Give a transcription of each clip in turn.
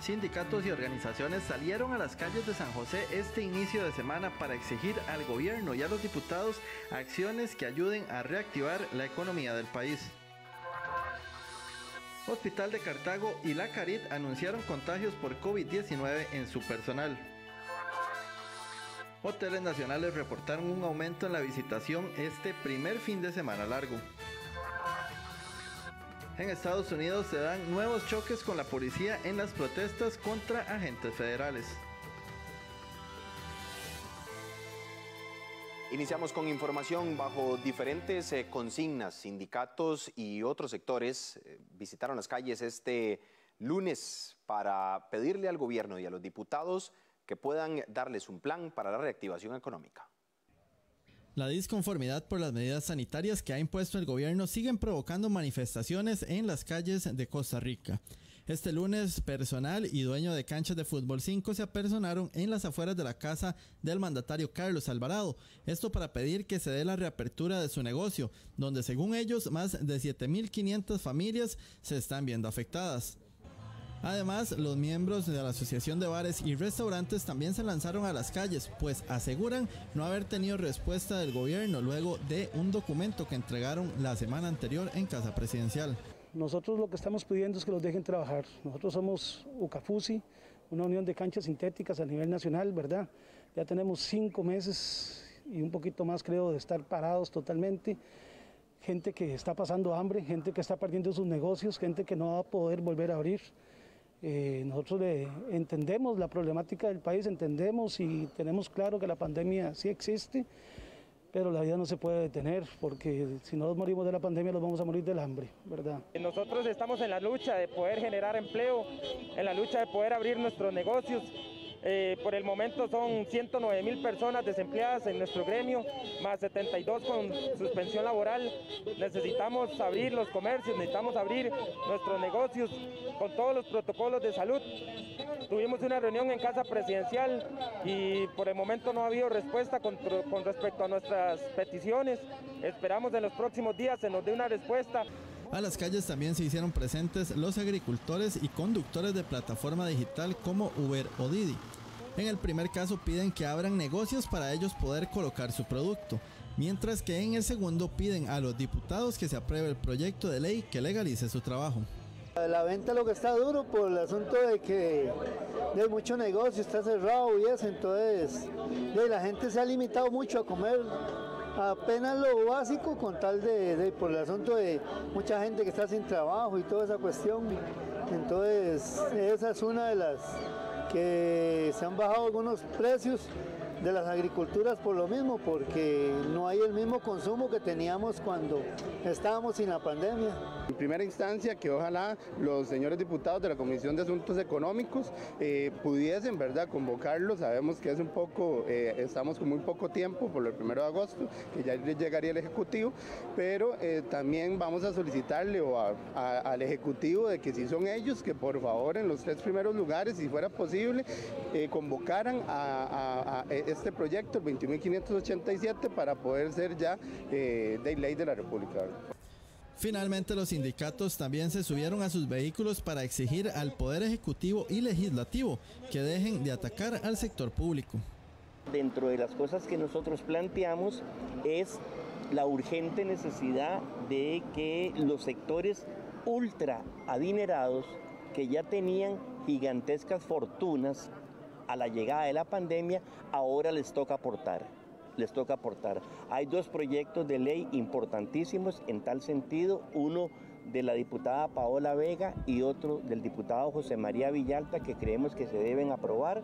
Sindicatos y organizaciones salieron a las calles de San José este inicio de semana para exigir al gobierno y a los diputados acciones que ayuden a reactivar la economía del país. Hospital de Cartago y La Carit anunciaron contagios por COVID-19 en su personal. Hoteles nacionales reportaron un aumento en la visitación este primer fin de semana largo. En Estados Unidos se dan nuevos choques con la policía en las protestas contra agentes federales. Iniciamos con información bajo diferentes consignas. Sindicatos y otros sectores visitaron las calles este lunes para pedirle al gobierno y a los diputados que puedan darles un plan para la reactivación económica. La disconformidad por las medidas sanitarias que ha impuesto el gobierno siguen provocando manifestaciones en las calles de Costa Rica. Este lunes, personal y dueño de canchas de fútbol 5 se apersonaron en las afueras de la casa del mandatario Carlos Alvarado. Esto para pedir que se dé la reapertura de su negocio, donde según ellos más de 7.500 familias se están viendo afectadas. Además, los miembros de la Asociación de Bares y Restaurantes también se lanzaron a las calles, pues aseguran no haber tenido respuesta del gobierno luego de un documento que entregaron la semana anterior en Casa Presidencial. Nosotros lo que estamos pidiendo es que los dejen trabajar. Nosotros somos UCAFUSI, una unión de canchas sintéticas a nivel nacional, ¿verdad? Ya tenemos 5 meses y un poquito más, creo, de estar parados totalmente. Gente que está pasando hambre, gente que está perdiendo sus negocios, gente que no va a poder volver a abrir. Nosotros entendemos la problemática del país, entendemos y tenemos claro que la pandemia sí existe, pero la vida no se puede detener, porque si no nos morimos de la pandemia nos vamos a morir del hambre, ¿verdad? Nosotros estamos en la lucha de poder generar empleo, en la lucha de poder abrir nuestros negocios. Por el momento son 109.000 personas desempleadas en nuestro gremio, más 72 con suspensión laboral. Necesitamos abrir los comercios, necesitamos abrir nuestros negocios con todos los protocolos de salud. Tuvimos una reunión en Casa Presidencial y por el momento no ha habido respuesta con respecto a nuestras peticiones. Esperamos en los próximos días se nos dé una respuesta. A las calles también se hicieron presentes los agricultores y conductores de plataforma digital como Uber o Didi. En el primer caso piden que abran negocios para ellos poder colocar su producto, mientras que en el segundo piden a los diputados que se apruebe el proyecto de ley que legalice su trabajo. La venta lo que está duro por el asunto de que de mucho negocio está cerrado y eso, entonces la gente se ha limitado mucho a comer apenas lo básico con tal por el asunto de mucha gente que está sin trabajo y toda esa cuestión. Entonces esa es una de las que se han bajado algunos precios de las agriculturas por lo mismo, porque no hay el mismo consumo que teníamos cuando estábamos sin la pandemia. En primera instancia, que ojalá los señores diputados de la Comisión de Asuntos Económicos pudiesen, ¿verdad?, convocarlos. Sabemos que es un poco, estamos con muy poco tiempo por el 1 de agosto, que ya llegaría el Ejecutivo, pero también vamos a solicitarle al Ejecutivo de que si son ellos, que por favor en los 3 primeros lugares, si fuera posible, convocaran a este proyecto, el 21.587, para poder ser ya de ley de la República. Finalmente, los sindicatos también se subieron a sus vehículos para exigir al Poder Ejecutivo y Legislativo que dejen de atacar al sector público. Dentro de las cosas que nosotros planteamos es la urgente necesidad de que los sectores ultra adinerados que ya tenían gigantescas fortunas a la llegada de la pandemia, ahora les toca aportar. Hay 2 proyectos de ley importantísimos en tal sentido, uno de la diputada Paola Vega y otro del diputado José María Villalta, que creemos que se deben aprobar,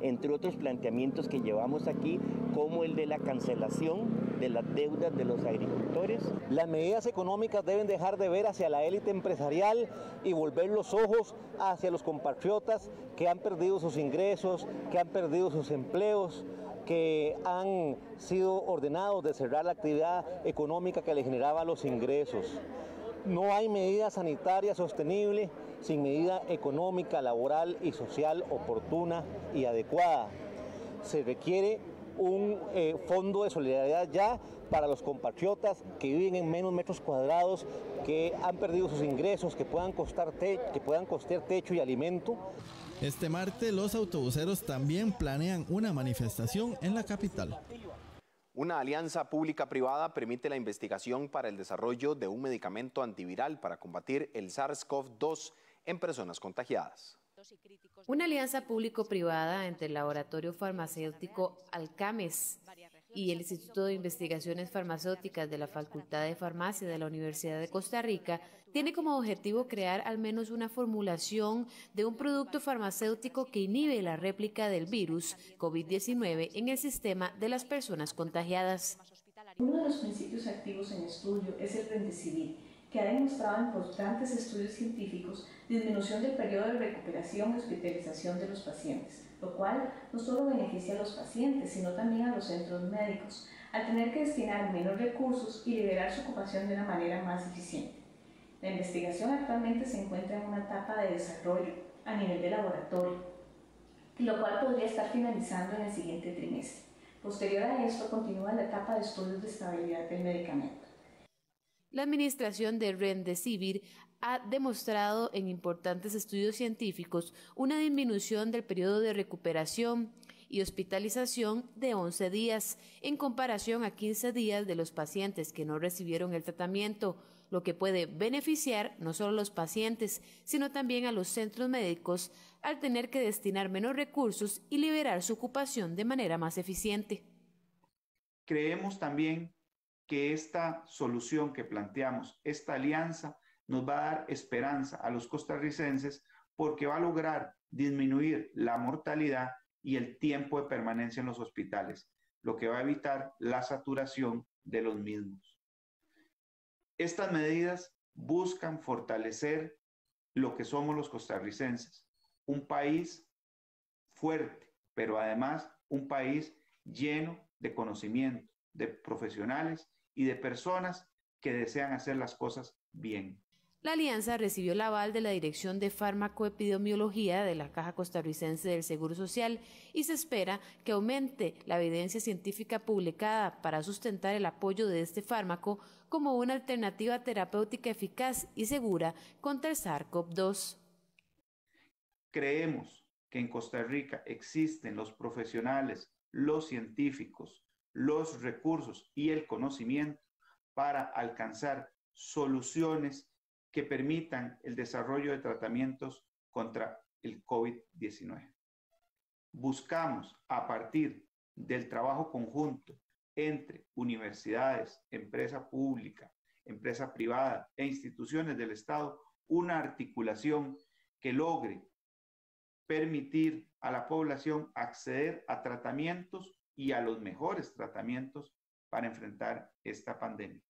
entre otros planteamientos que llevamos aquí, como el de la cancelación de las deudas de los agricultores. Las medidas económicas deben dejar de ver hacia la élite empresarial y volver los ojos hacia los compatriotas que han perdido sus ingresos, que han perdido sus empleos, que han sido ordenados de cerrar la actividad económica que les generaba los ingresos. No hay medida sanitaria sostenible sin medida económica, laboral y social oportuna y adecuada. Se requiere un fondo de solidaridad ya para los compatriotas que viven en menos metros cuadrados, que han perdido sus ingresos, que puedan costear techo y alimento. Este martes los autobuseros también planean una manifestación en la capital. Una alianza pública-privada permite la investigación para el desarrollo de un medicamento antiviral para combatir el SARS-CoV-2 en personas contagiadas. Una alianza público-privada entre el laboratorio farmacéutico Alcames y el Instituto de Investigaciones Farmacéuticas de la Facultad de Farmacia de la Universidad de Costa Rica tiene como objetivo crear al menos una formulación de un producto farmacéutico que inhibe la réplica del virus COVID-19 en el sistema de las personas contagiadas. Uno de los principios activos en estudio es el remdesivir, que ha demostrado en importantes estudios científicos disminución del periodo de recuperación y hospitalización de los pacientes, lo cual no solo beneficia a los pacientes, sino también a los centros médicos, al tener que destinar menos recursos y liberar su ocupación de una manera más eficiente. La investigación actualmente se encuentra en una etapa de desarrollo a nivel de laboratorio, lo cual podría estar finalizando en el siguiente trimestre. Posterior a esto, continúa la etapa de estudios de estabilidad del medicamento. La administración de Remdesivir ha demostrado en importantes estudios científicos una disminución del periodo de recuperación y hospitalización de 11 días en comparación a 15 días de los pacientes que no recibieron el tratamiento, lo que puede beneficiar no solo a los pacientes, sino también a los centros médicos al tener que destinar menos recursos y liberar su ocupación de manera más eficiente. Creemos también que esta solución que planteamos, esta alianza, nos va a dar esperanza a los costarricenses porque va a lograr disminuir la mortalidad y el tiempo de permanencia en los hospitales, lo que va a evitar la saturación de los mismos. Estas medidas buscan fortalecer lo que somos los costarricenses, un país fuerte, pero además un país lleno de conocimiento, de profesionales y de personas que desean hacer las cosas bien. La alianza recibió el aval de la Dirección de Farmacoepidemiología de la Caja Costarricense del Seguro Social y se espera que aumente la evidencia científica publicada para sustentar el apoyo de este fármaco como una alternativa terapéutica eficaz y segura contra el SARS-CoV-2. Creemos que en Costa Rica existen los profesionales, los científicos, los recursos y el conocimiento para alcanzar soluciones que permitan el desarrollo de tratamientos contra el COVID-19. Buscamos, a partir del trabajo conjunto entre universidades, empresa pública, empresa privada e instituciones del Estado, una articulación que logre permitir a la población acceder a tratamientos y a los mejores tratamientos para enfrentar esta pandemia.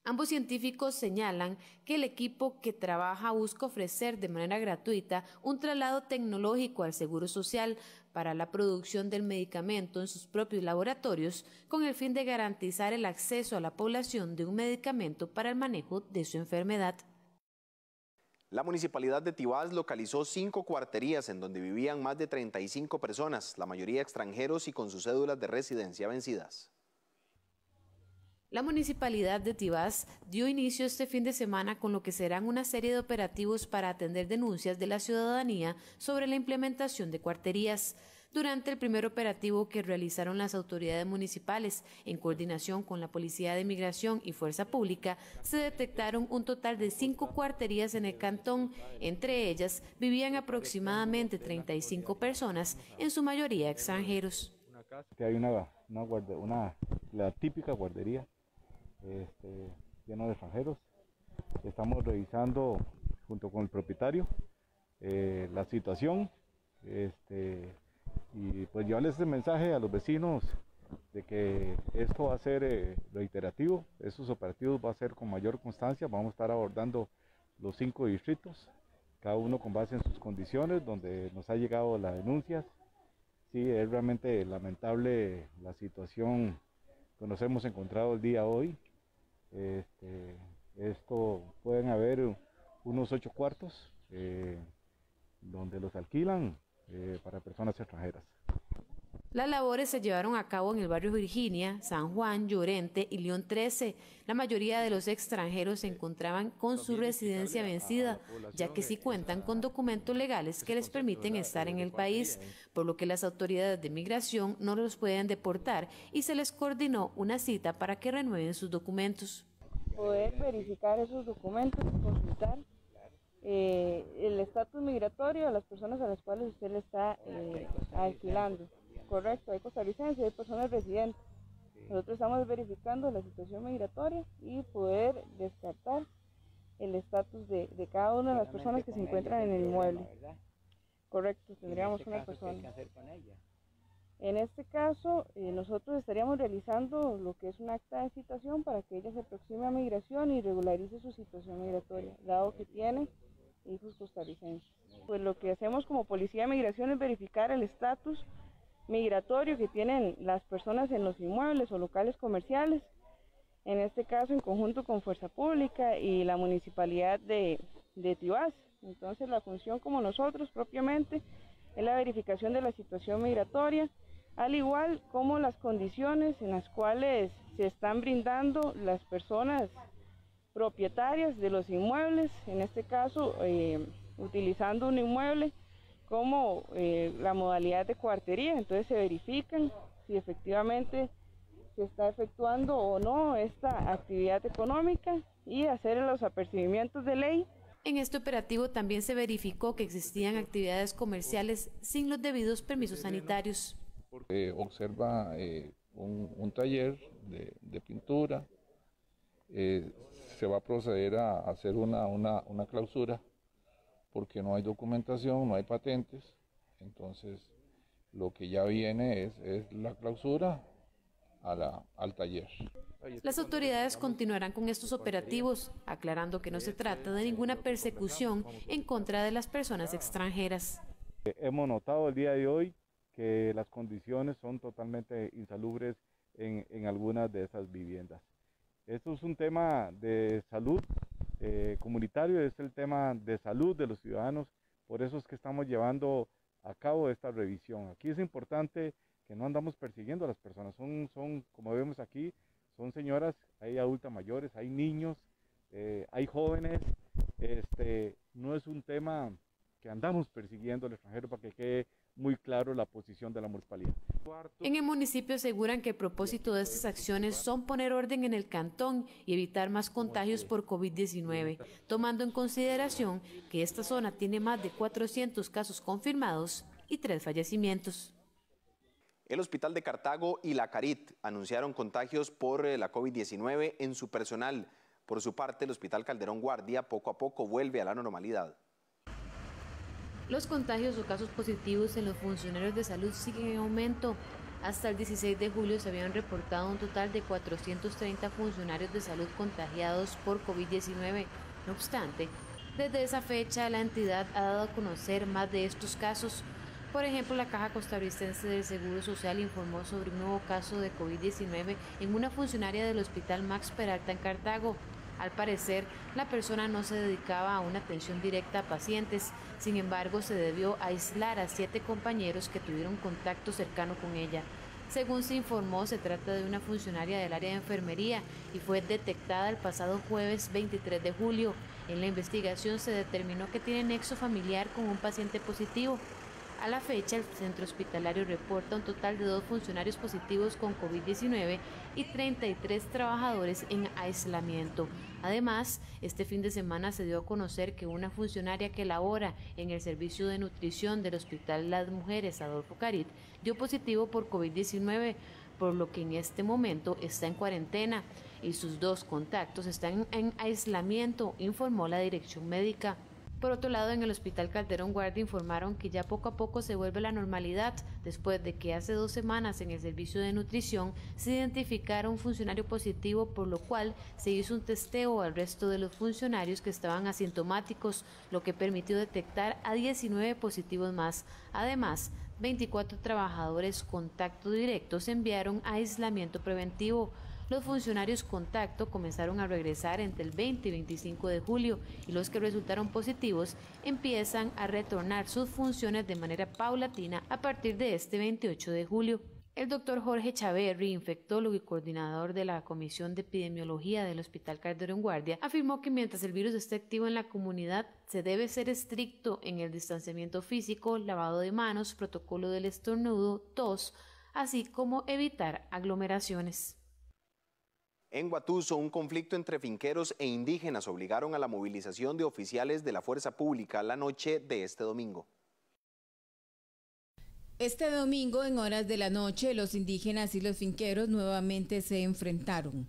Ambos científicos señalan que el equipo que trabaja busca ofrecer de manera gratuita un traslado tecnológico al Seguro Social para la producción del medicamento en sus propios laboratorios con el fin de garantizar el acceso a la población de un medicamento para el manejo de su enfermedad. La municipalidad de Tibás localizó 5 cuarterías en donde vivían más de 35 personas, la mayoría extranjeros y con sus cédulas de residencia vencidas. La municipalidad de Tibás dio inicio este fin de semana con lo que serán una serie de operativos para atender denuncias de la ciudadanía sobre la implementación de cuarterías. Durante el primer operativo que realizaron las autoridades municipales, en coordinación con la Policía de Migración y Fuerza Pública, se detectaron un total de 5 cuarterías en el cantón. Entre ellas vivían aproximadamente 35 personas, en su mayoría extranjeros. Hay la típica guardería lleno de extranjeros. Estamos revisando junto con el propietario la situación y pues llevarles este mensaje a los vecinos de que esto va a ser reiterativo, estos operativos va a ser con mayor constancia, vamos a estar abordando los 5 distritos, cada uno con base en sus condiciones, donde nos ha llegado las denuncias. Sí, es realmente lamentable la situación que nos hemos encontrado el día de hoy. Esto pueden haber unos 8 cuartos donde los alquilan para personas extranjeras. Las labores se llevaron a cabo en el barrio Virginia, San Juan, Llorente y León 13. La mayoría de los extranjeros se encontraban con su residencia vencida, ya que sí cuentan con documentos legales que les permiten estar en el país, por lo que las autoridades de migración no los pueden deportar y se les coordinó una cita para que renueven sus documentos. Poder verificar esos documentos, consultar el estatus migratorio de las personas a las cuales usted le está alquilando. Correcto, hay costarricenses, hay personas residentes. Nosotros estamos verificando la situación migratoria y poder descartar el estatus de cada una de las personas que se encuentran en el inmueble. Correcto, tendríamos una persona. En este caso, nosotros estaríamos realizando lo que es un acta de citación para que ella se aproxime a migración y regularice su situación migratoria, dado que tiene hijos costarricenses. Pues lo que hacemos como Policía de Migración es verificar el estatus migratorio que tienen las personas en los inmuebles o locales comerciales, en este caso en conjunto con Fuerza Pública y la Municipalidad de Tibás. Entonces la función como nosotros propiamente es la verificación de la situación migratoria, al igual como las condiciones en las cuales se están brindando las personas propietarias de los inmuebles, en este caso utilizando un inmueble como la modalidad de cuartería. Entonces se verifican si efectivamente se está efectuando o no esta actividad económica y hacer los apercibimientos de ley. En este operativo también se verificó que existían actividades comerciales sin los debidos permisos sanitarios. Observa un taller de pintura, se va a proceder a hacer una clausura porque no hay documentación, no hay patentes, entonces lo que ya viene es la clausura al taller. Las autoridades continuarán con estos operativos, aclarando que no se trata de ninguna persecución en contra de las personas extranjeras. Hemos notado el día de hoy que las condiciones son totalmente insalubres en algunas de esas viviendas. Esto es un tema de salud comunitario, es el tema de salud de los ciudadanos, por eso es que estamos llevando a cabo esta revisión. Aquí es importante que no andamos persiguiendo a las personas, son como vemos aquí, son señoras, hay adultas mayores, hay niños, hay jóvenes, no es un tema que andamos persiguiendo al extranjero, para que quede muy claro la posición de la municipalidad. En el municipio aseguran que el propósito de estas acciones son poner orden en el cantón y evitar más contagios por COVID-19, tomando en consideración que esta zona tiene más de 400 casos confirmados y 3 fallecimientos. El Hospital de Cartago y la Carit anunciaron contagios por la COVID-19 en su personal. Por su parte, el Hospital Calderón Guardia poco a poco vuelve a la normalidad. Los contagios o casos positivos en los funcionarios de salud siguen en aumento. Hasta el 16 de julio se habían reportado un total de 430 funcionarios de salud contagiados por COVID-19. No obstante, desde esa fecha la entidad ha dado a conocer más de estos casos. Por ejemplo, la Caja Costarricense del Seguro Social informó sobre un nuevo caso de COVID-19 en una funcionaria del Hospital Max Peralta en Cartago. Al parecer, la persona no se dedicaba a una atención directa a pacientes, sin embargo, se debió aislar a 7 compañeros que tuvieron contacto cercano con ella. Según se informó, se trata de una funcionaria del área de enfermería y fue detectada el pasado jueves 23 de julio. En la investigación se determinó que tiene nexo familiar con un paciente positivo. A la fecha, el centro hospitalario reporta un total de 2 funcionarios positivos con COVID-19 y 33 trabajadores en aislamiento. Además, este fin de semana se dio a conocer que una funcionaria que labora en el servicio de nutrición del Hospital Las Mujeres Adolfo Carit dio positivo por COVID-19, por lo que en este momento está en cuarentena y sus 2 contactos están en aislamiento, informó la dirección médica. Por otro lado, en el Hospital Calderón Guardia informaron que ya poco a poco se vuelve la normalidad, después de que hace 2 semanas en el servicio de nutrición se identificara un funcionario positivo, por lo cual se hizo un testeo al resto de los funcionarios que estaban asintomáticos, lo que permitió detectar a 19 positivos más. Además, 24 trabajadores contacto directo se enviaron a aislamiento preventivo. los funcionarios contacto comenzaron a regresar entre el 20 y 25 de julio y los que resultaron positivos empiezan a retornar sus funciones de manera paulatina a partir de este 28 de julio. El doctor Jorge Chaverri, infectólogo y coordinador de la Comisión de Epidemiología del Hospital Calderón Guardia, afirmó que mientras el virus esté activo en la comunidad, se debe ser estricto en el distanciamiento físico, lavado de manos, protocolo del estornudo, tos, así como evitar aglomeraciones. En Guatuso, un conflicto entre finqueros e indígenas obligaron a la movilización de oficiales de la fuerza pública la noche de este domingo. Este domingo, en horas de la noche, los indígenas y los finqueros nuevamente se enfrentaron.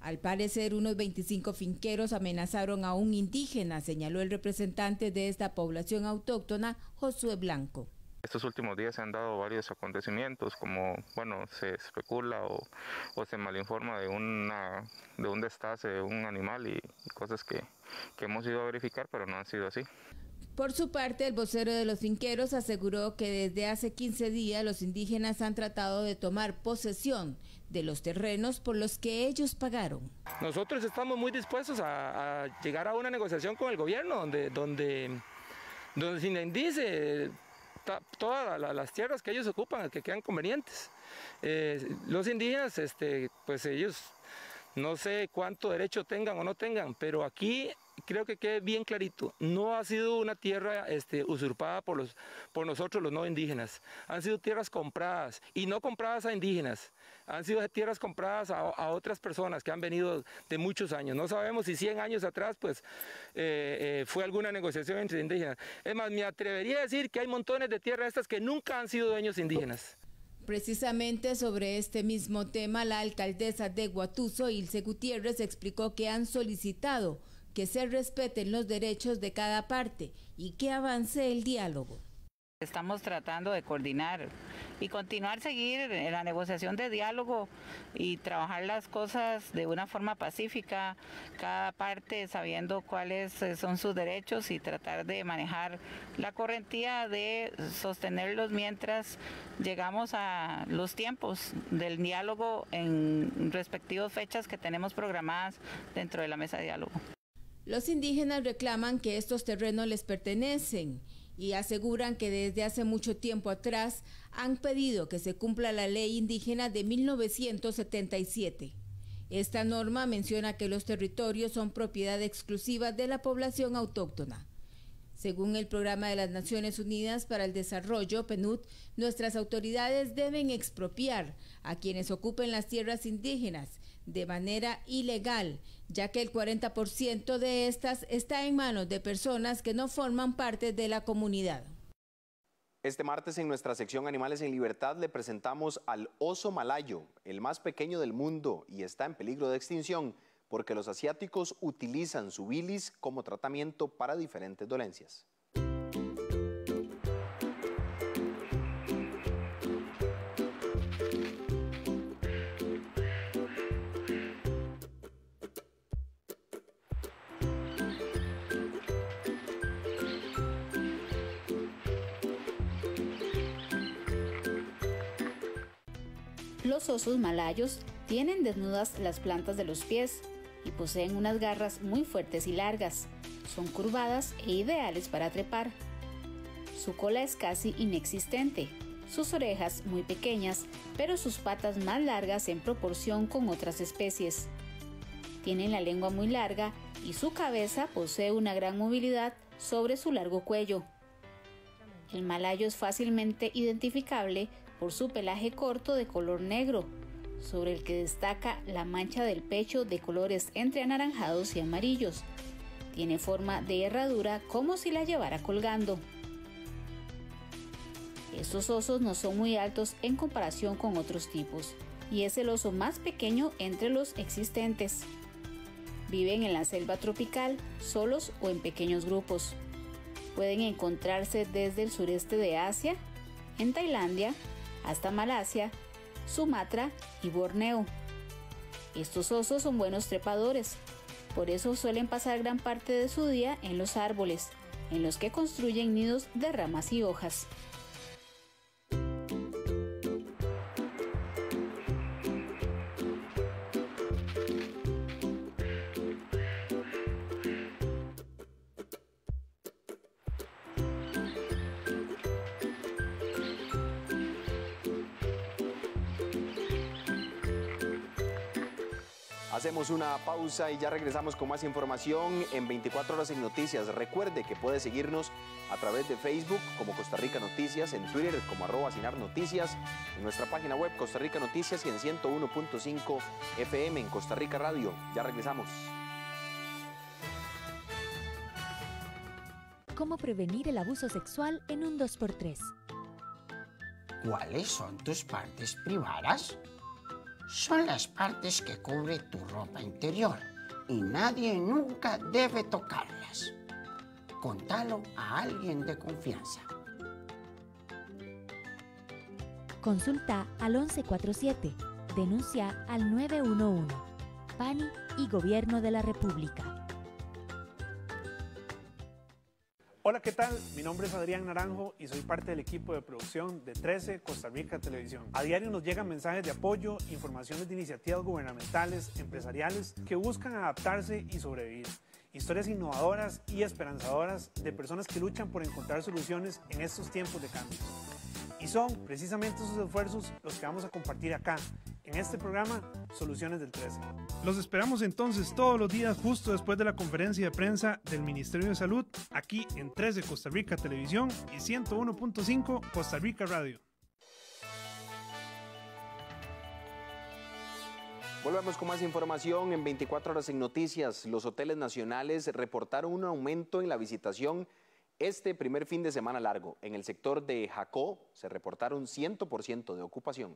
Al parecer, unos 25 finqueros amenazaron a un indígena, señaló el representante de esta población autóctona, Josué Blanco. Estos últimos días se han dado varios acontecimientos, como, bueno, se especula o se malinforma de un destace de un animal y cosas que hemos ido a verificar, pero no han sido así. Por su parte, el vocero de los finqueros aseguró que desde hace 15 días los indígenas han tratado de tomar posesión de los terrenos por los que ellos pagaron. Nosotros estamos muy dispuestos a llegar a una negociación con el gobierno donde se indice todas las tierras que ellos ocupan, que quedan convenientes. Los indígenas, pues ellos no sé cuánto derecho tengan o no tengan, pero aquí creo que quede bien clarito, no ha sido una tierra usurpada por nosotros los no indígenas, han sido tierras compradas y no compradas a indígenas, han sido tierras compradas a otras personas que han venido de muchos años. No sabemos si 100 años atrás pues fue alguna negociación entre indígenas. Es más, me atrevería a decir que hay montones de tierras estas que nunca han sido dueños indígenas. Precisamente sobre este mismo tema, la alcaldesa de Guatuso, Ilse Gutiérrez, explicó que han solicitado que se respeten los derechos de cada parte y que avance el diálogo. Estamos tratando de coordinar y continuar, seguir en la negociación de diálogo y trabajar las cosas de una forma pacífica, cada parte sabiendo cuáles son sus derechos y tratar de manejar la correntía de sostenerlos mientras llegamos a los tiempos del diálogo en respectivas fechas que tenemos programadas dentro de la mesa de diálogo. Los indígenas reclaman que estos terrenos les pertenecen y aseguran que desde hace mucho tiempo atrás han pedido que se cumpla la ley indígena de 1977. Esta norma menciona que los territorios son propiedad exclusiva de la población autóctona. Según el Programa de las Naciones Unidas para el Desarrollo, PNUD, nuestras autoridades deben expropiar a quienes ocupen las tierras indígenas de manera ilegal, ya que el 40% de estas está en manos de personas que no forman parte de la comunidad. Este martes en nuestra sección Animales en Libertad le presentamos al oso malayo, el más pequeño del mundo y está en peligro de extinción porque los asiáticos utilizan su bilis como tratamiento para diferentes dolencias. Los osos malayos tienen desnudas las plantas de los pies y poseen unas garras muy fuertes y largas. Son curvadas e ideales para trepar. Su cola es casi inexistente, sus orejas muy pequeñas, pero sus patas más largas en proporción con otras especies. Tienen la lengua muy larga y su cabeza posee una gran movilidad sobre su largo cuello. El malayo es fácilmente identificable por su pelaje corto de color negro, sobre el que destaca la mancha del pecho de colores entre anaranjados y amarillos. Tiene forma de herradura como si la llevara colgando. Estos osos no son muy altos en comparación con otros tipos y es el oso más pequeño entre los existentes. Viven en la selva tropical, solos o en pequeños grupos. Pueden encontrarse desde el sureste de Asia, en Tailandia, hasta Malasia, Sumatra y Borneo. Estos osos son buenos trepadores, por eso suelen pasar gran parte de su día en los árboles, en los que construyen nidos de ramas y hojas. Hacemos una pausa y ya regresamos con más información en 24 horas en Noticias. Recuerde que puede seguirnos a través de Facebook como Costa Rica Noticias, en Twitter como @SinarNoticias, en nuestra página web Costa Rica Noticias y en 101.5 FM en Costa Rica Radio. Ya regresamos. ¿Cómo prevenir el abuso sexual en un 2x3? ¿Cuáles son tus partes privadas? Son las partes que cubre tu ropa interior y nadie nunca debe tocarlas. Contalo a alguien de confianza. Consulta al 1147. Denuncia al 911. PANI y Gobierno de la República. Hola, ¿qué tal? Mi nombre es Adrián Naranjo y soy parte del equipo de producción de 13 Costa Rica Televisión. A diario nos llegan mensajes de apoyo, informaciones de iniciativas gubernamentales, empresariales que buscan adaptarse y sobrevivir. Historias innovadoras y esperanzadoras de personas que luchan por encontrar soluciones en estos tiempos de cambio. Y son precisamente esos esfuerzos los que vamos a compartir acá, en este programa Soluciones del 13. Los esperamos entonces todos los días justo después de la conferencia de prensa del Ministerio de Salud, aquí en 13 Costa Rica Televisión y 101.5 Costa Rica Radio. Volvemos con más información en 24 horas en Noticias. Los hoteles nacionales reportaron un aumento en la visitación este primer fin de semana largo. En el sector de Jacó se reportaron 100% de ocupación.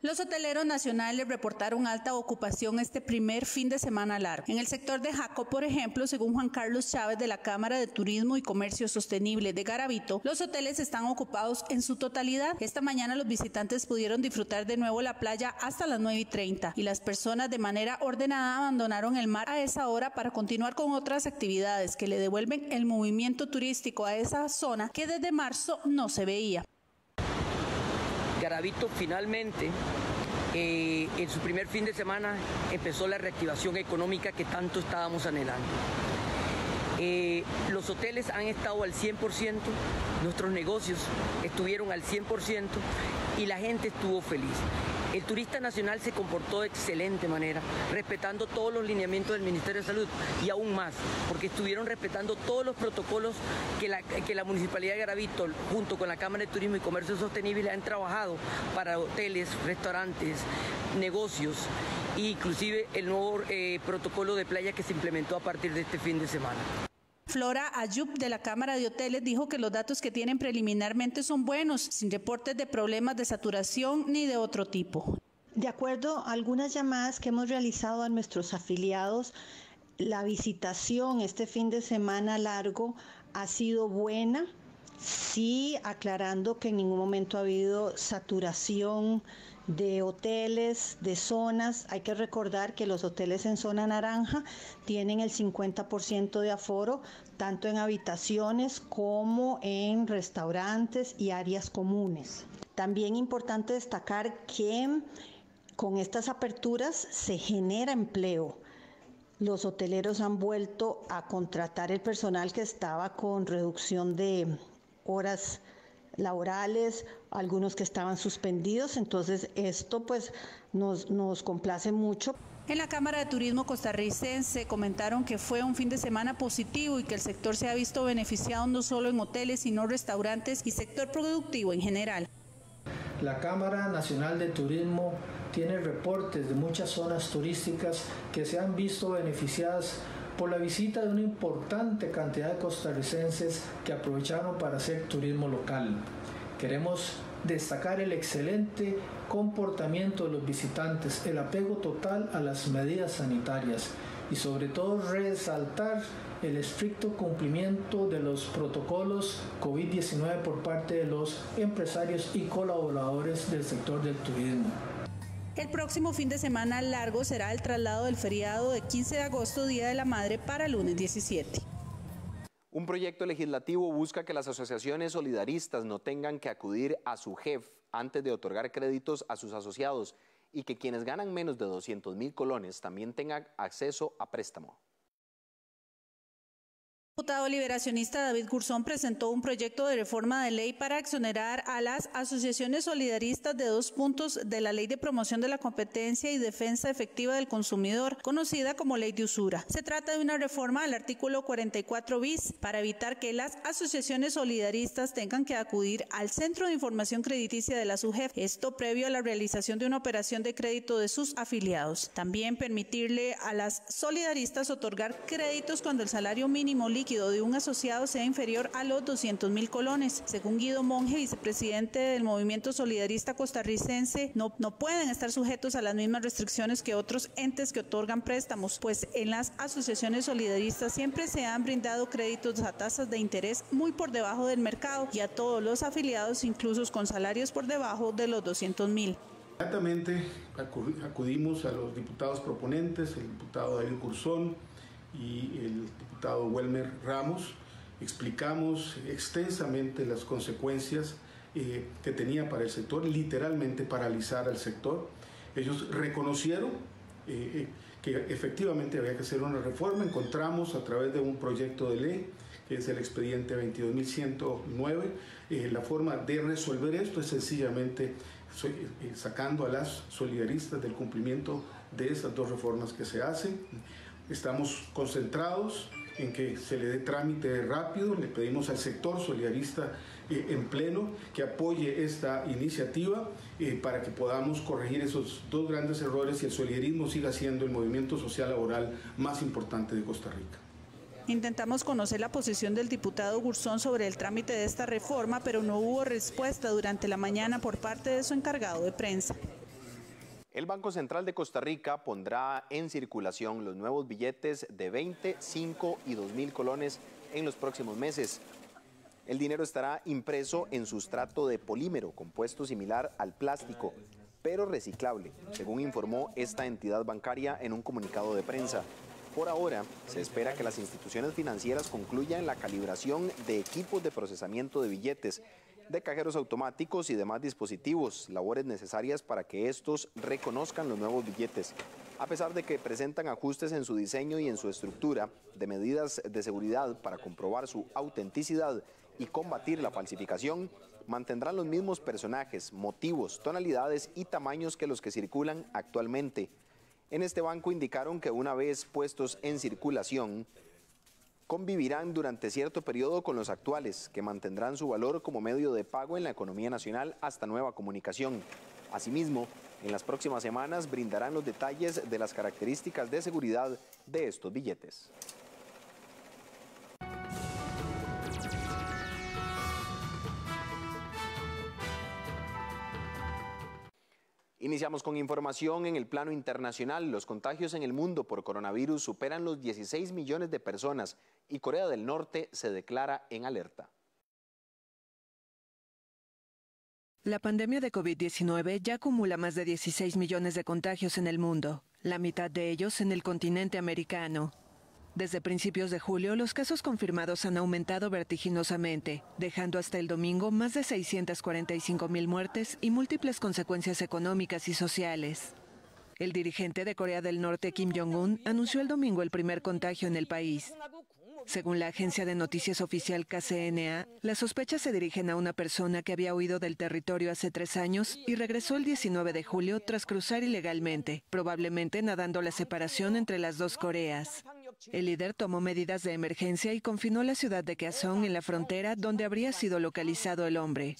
Los hoteleros nacionales reportaron alta ocupación este primer fin de semana largo. En el sector de Jacó, por ejemplo, según Juan Carlos Chávez de la Cámara de Turismo y Comercio Sostenible de Garavito, los hoteles están ocupados en su totalidad. Esta mañana los visitantes pudieron disfrutar de nuevo la playa hasta las 9:30 y las personas de manera ordenada abandonaron el mar a esa hora para continuar con otras actividades que le devuelven el movimiento turístico a esa zona que desde marzo no se veía. Garavito finalmente, en su primer fin de semana, empezó la reactivación económica que tanto estábamos anhelando. Los hoteles han estado al 100%, nuestros negocios estuvieron al 100% y la gente estuvo feliz. El turista nacional se comportó de excelente manera, respetando todos los lineamientos del Ministerio de Salud y aún más, porque estuvieron respetando todos los protocolos que la Municipalidad de Garavito, junto con la Cámara de Turismo y Comercio Sostenible, han trabajado para hoteles, restaurantes, negocios e inclusive el nuevo protocolo de playa que se implementó a partir de este fin de semana. Flora Ayub de la Cámara de Hoteles dijo que los datos que tienen preliminarmente son buenos, sin reportes de problemas de saturación ni de otro tipo. De acuerdo a algunas llamadas que hemos realizado a nuestros afiliados, la visitación este fin de semana largo ha sido buena, sí aclarando que en ningún momento ha habido saturación de hoteles, de zonas. Hay que recordar que los hoteles en zona naranja tienen el 50% de aforo, tanto en habitaciones como en restaurantes y áreas comunes. También importante destacar que con estas aperturas se genera empleo. Los hoteleros han vuelto a contratar el personal que estaba con reducción de horas laborales, algunos que estaban suspendidos, entonces esto pues nos complace mucho. En la Cámara de Turismo costarricense comentaron que fue un fin de semana positivo y que el sector se ha visto beneficiado no solo en hoteles, sino restaurantes y sector productivo en general. La Cámara Nacional de Turismo tiene reportes de muchas zonas turísticas que se han visto beneficiadas por la visita de una importante cantidad de costarricenses que aprovecharon para hacer turismo local. Queremos destacar el excelente comportamiento de los visitantes, el apego total a las medidas sanitarias y sobre todo resaltar el estricto cumplimiento de los protocolos COVID-19 por parte de los empresarios y colaboradores del sector del turismo. El próximo fin de semana largo será el traslado del feriado de 15 de agosto, Día de la Madre, para el lunes 17. Un proyecto legislativo busca que las asociaciones solidaristas no tengan que acudir a su jefe antes de otorgar créditos a sus asociados y que quienes ganan menos de 200.000 colones también tengan acceso a préstamo. El diputado liberacionista David Gurzón presentó un proyecto de reforma de ley para exonerar a las asociaciones solidaristas de 2 puntos de la Ley de Promoción de la Competencia y Defensa Efectiva del Consumidor, conocida como Ley de Usura. Se trata de una reforma al artículo 44 bis para evitar que las asociaciones solidaristas tengan que acudir al Centro de Información Crediticia de la SUGEF, esto previo a la realización de una operación de crédito de sus afiliados. También permitirle a las solidaristas otorgar créditos cuando el salario mínimo líquido de un asociado sea inferior a los 200.000 colones. Según Guido Monge, vicepresidente del Movimiento Solidarista Costarricense, no pueden estar sujetos a las mismas restricciones que otros entes que otorgan préstamos, pues en las asociaciones solidaristas siempre se han brindado créditos a tasas de interés muy por debajo del mercado y a todos los afiliados, incluso con salarios por debajo de los 200.000. Inmediatamente acudimos a los diputados proponentes, el diputado David Gurzón y el diputado Welmer Ramos. Explicamos extensamente las consecuencias que tenía para el sector, literalmente paralizar al sector. Ellos reconocieron que efectivamente había que hacer una reforma. Encontramos a través de un proyecto de ley, que es el expediente 22.109, la forma de resolver esto es sencillamente sacando a las solidaristas del cumplimiento de esas 2 reformas que se hacen. Estamos concentrados en que se le dé trámite rápido. Le pedimos al sector solidarista en pleno que apoye esta iniciativa para que podamos corregir esos 2 grandes errores y el solidarismo siga siendo el movimiento social laboral más importante de Costa Rica. Intentamos conocer la posición del diputado Gurzón sobre el trámite de esta reforma, pero no hubo respuesta durante la mañana por parte de su encargado de prensa. El Banco Central de Costa Rica pondrá en circulación los nuevos billetes de 20, 5 y 2.000 colones en los próximos meses. El dinero estará impreso en sustrato de polímero, compuesto similar al plástico, pero reciclable, según informó esta entidad bancaria en un comunicado de prensa. Por ahora, se espera que las instituciones financieras concluyan la calibración de equipos de procesamiento de billetes, de cajeros automáticos y demás dispositivos, labores necesarias para que estos reconozcan los nuevos billetes. A pesar de que presentan ajustes en su diseño y en su estructura, de medidas de seguridad para comprobar su autenticidad y combatir la falsificación, mantendrán los mismos personajes, motivos, tonalidades y tamaños que los que circulan actualmente. En este banco indicaron que una vez puestos en circulación, convivirán durante cierto periodo con los actuales, que mantendrán su valor como medio de pago en la economía nacional hasta nueva comunicación. Asimismo, en las próximas semanas brindarán los detalles de las características de seguridad de estos billetes. Iniciamos con información en el plano internacional. Los contagios en el mundo por coronavirus superan los 16 millones de personas y Corea del Norte se declara en alerta. La pandemia de COVID-19 ya acumula más de 16 millones de contagios en el mundo, la mitad de ellos en el continente americano. Desde principios de julio, los casos confirmados han aumentado vertiginosamente, dejando hasta el domingo más de 645.000 muertes y múltiples consecuencias económicas y sociales. El dirigente de Corea del Norte, Kim Jong-un, anunció el domingo el primer contagio en el país. Según la agencia de noticias oficial KCNA, las sospechas se dirigen a una persona que había huido del territorio hace 3 años y regresó el 19 de julio tras cruzar ilegalmente, probablemente nadando la separación entre las 2 Coreas. El líder tomó medidas de emergencia y confinó la ciudad de Kaesong en la frontera donde habría sido localizado el hombre.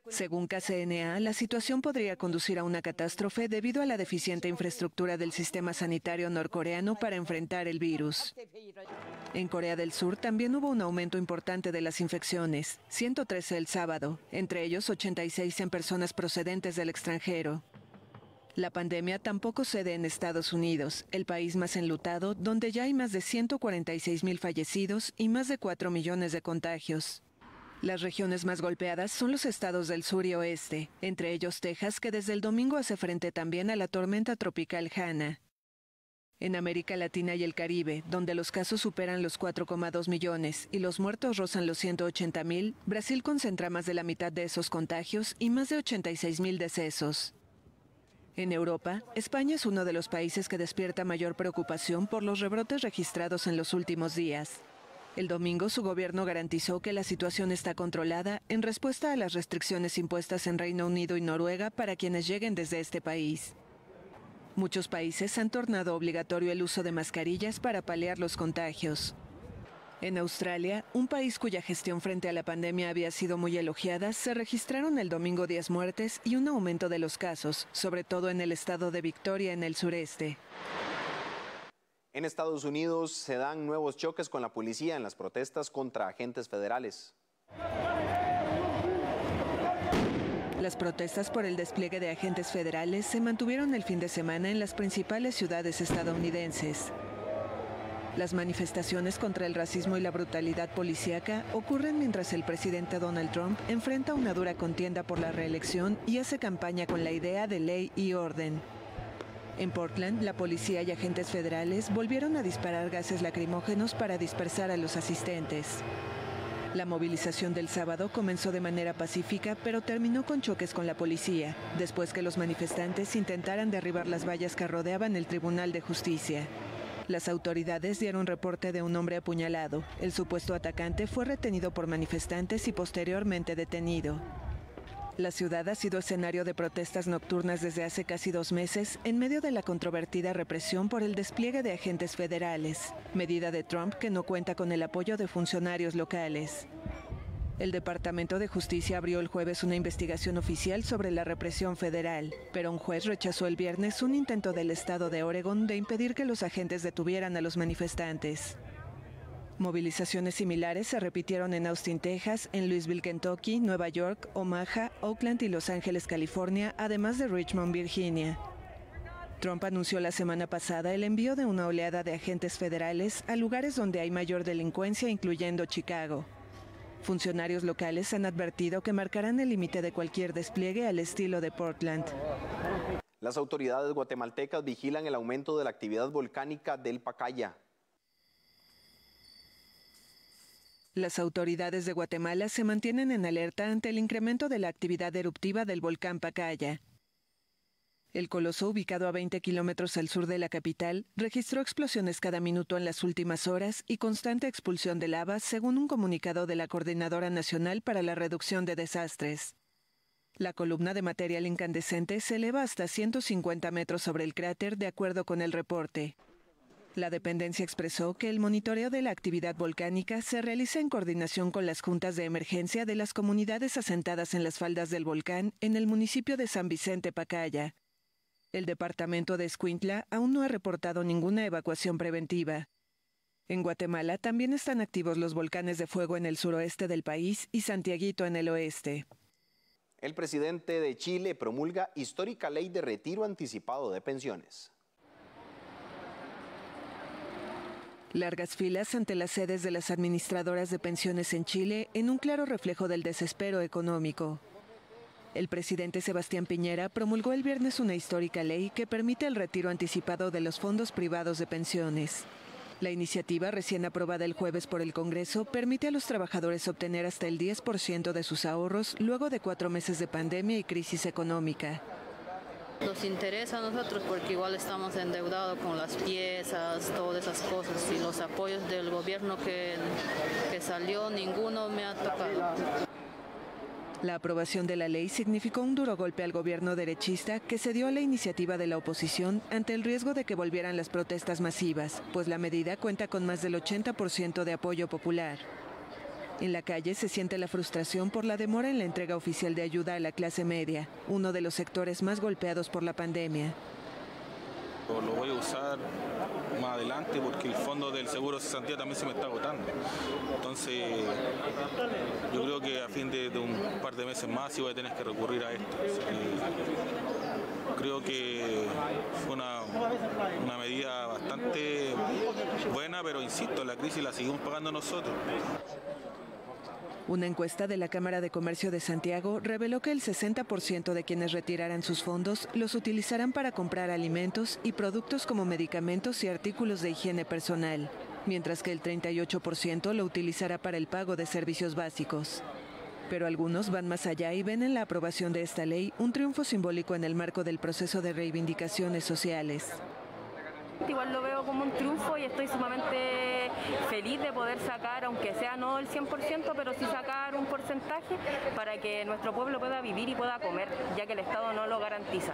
Según KCNA, la situación podría conducir a una catástrofe debido a la deficiente infraestructura del sistema sanitario norcoreano para enfrentar el virus. En Corea del Sur también hubo un aumento importante de las infecciones, 113 el sábado, entre ellos 86 en personas procedentes del extranjero. La pandemia tampoco cede en Estados Unidos, el país más enlutado, donde ya hay más de 146.000 fallecidos y más de 4 millones de contagios. Las regiones más golpeadas son los estados del sur y oeste, entre ellos Texas, que desde el domingo hace frente también a la tormenta tropical Hanna. En América Latina y el Caribe, donde los casos superan los 4,2 millones y los muertos rozan los 180.000, Brasil concentra más de la mitad de esos contagios y más de 86.000 decesos. En Europa, España es uno de los países que despierta mayor preocupación por los rebrotes registrados en los últimos días. El domingo su gobierno garantizó que la situación está controlada en respuesta a las restricciones impuestas en Reino Unido y Noruega para quienes lleguen desde este país. Muchos países han tornado obligatorio el uso de mascarillas para paliar los contagios. En Australia, un país cuya gestión frente a la pandemia había sido muy elogiada, se registraron el domingo 10 muertes y un aumento de los casos, sobre todo en el estado de Victoria, en el sureste. En Estados Unidos se dan nuevos choques con la policía en las protestas contra agentes federales. Las protestas por el despliegue de agentes federales se mantuvieron el fin de semana en las principales ciudades estadounidenses. Las manifestaciones contra el racismo y la brutalidad policíaca ocurren mientras el presidente Donald Trump enfrenta una dura contienda por la reelección y hace campaña con la idea de ley y orden. En Portland, la policía y agentes federales volvieron a disparar gases lacrimógenos para dispersar a los asistentes. La movilización del sábado comenzó de manera pacífica, pero terminó con choques con la policía, después que los manifestantes intentaran derribar las vallas que rodeaban el Tribunal de Justicia. Las autoridades dieron reporte de un hombre apuñalado. El supuesto atacante fue retenido por manifestantes y posteriormente detenido. La ciudad ha sido escenario de protestas nocturnas desde hace casi 2 meses en medio de la controvertida represión por el despliegue de agentes federales, medida de Trump que no cuenta con el apoyo de funcionarios locales. El Departamento de Justicia abrió el jueves una investigación oficial sobre la represión federal, pero un juez rechazó el viernes un intento del estado de Oregon de impedir que los agentes detuvieran a los manifestantes. Movilizaciones similares se repitieron en Austin, Texas, en Louisville, Kentucky, Nueva York, Omaha, Oakland y Los Ángeles, California, además de Richmond, Virginia. Trump anunció la semana pasada el envío de una oleada de agentes federales a lugares donde hay mayor delincuencia, incluyendo Chicago. Funcionarios locales han advertido que marcarán el límite de cualquier despliegue al estilo de Portland. Las autoridades guatemaltecas vigilan el aumento de la actividad volcánica del Pacaya. Las autoridades de Guatemala se mantienen en alerta ante el incremento de la actividad eruptiva del volcán Pacaya. El coloso, ubicado a 20 kilómetros al sur de la capital, registró explosiones cada minuto en las últimas horas y constante expulsión de lava, según un comunicado de la Coordinadora Nacional para la Reducción de Desastres. La columna de material incandescente se eleva hasta 150 metros sobre el cráter, de acuerdo con el reporte. La dependencia expresó que el monitoreo de la actividad volcánica se realiza en coordinación con las juntas de emergencia de las comunidades asentadas en las faldas del volcán en el municipio de San Vicente Pacaya. El departamento de Escuintla aún no ha reportado ninguna evacuación preventiva. En Guatemala también están activos los volcanes de fuego en el suroeste del país y Santiaguito en el oeste. El presidente de Chile promulga histórica ley de retiro anticipado de pensiones. Largas filas ante las sedes de las administradoras de pensiones en Chile en un claro reflejo del desespero económico. El presidente Sebastián Piñera promulgó el viernes una histórica ley que permite el retiro anticipado de los fondos privados de pensiones. La iniciativa, recién aprobada el jueves por el Congreso, permite a los trabajadores obtener hasta el 10% de sus ahorros luego de 4 meses de pandemia y crisis económica. Nos interesa a nosotros porque igual estamos endeudados con las piezas, todas esas cosas, y los apoyos del gobierno que salió, ninguno me ha tocado. La aprobación de la ley significó un duro golpe al gobierno derechista que cedió a la iniciativa de la oposición ante el riesgo de que volvieran las protestas masivas, pues la medida cuenta con más del 80% de apoyo popular. En la calle se siente la frustración por la demora en la entrega oficial de ayuda a la clase media, uno de los sectores más golpeados por la pandemia. Lo voy a usar más adelante porque el fondo del seguro de cesantía también se me está agotando. Entonces, yo creo que a fin de un par de meses más sí voy a tener que recurrir a esto. Creo que fue una medida bastante buena, pero insisto, la crisis la seguimos pagando nosotros. Una encuesta de la Cámara de Comercio de Santiago reveló que el 60% de quienes retiraran sus fondos los utilizarán para comprar alimentos y productos como medicamentos y artículos de higiene personal, mientras que el 38% lo utilizará para el pago de servicios básicos. Pero algunos van más allá y ven en la aprobación de esta ley un triunfo simbólico en el marco del proceso de reivindicaciones sociales. Igual lo veo como un triunfo y estoy sumamente feliz de poder sacar, aunque sea no el 100%, pero sí sacar un porcentaje para que nuestro pueblo pueda vivir y pueda comer, ya que el Estado no lo garantiza.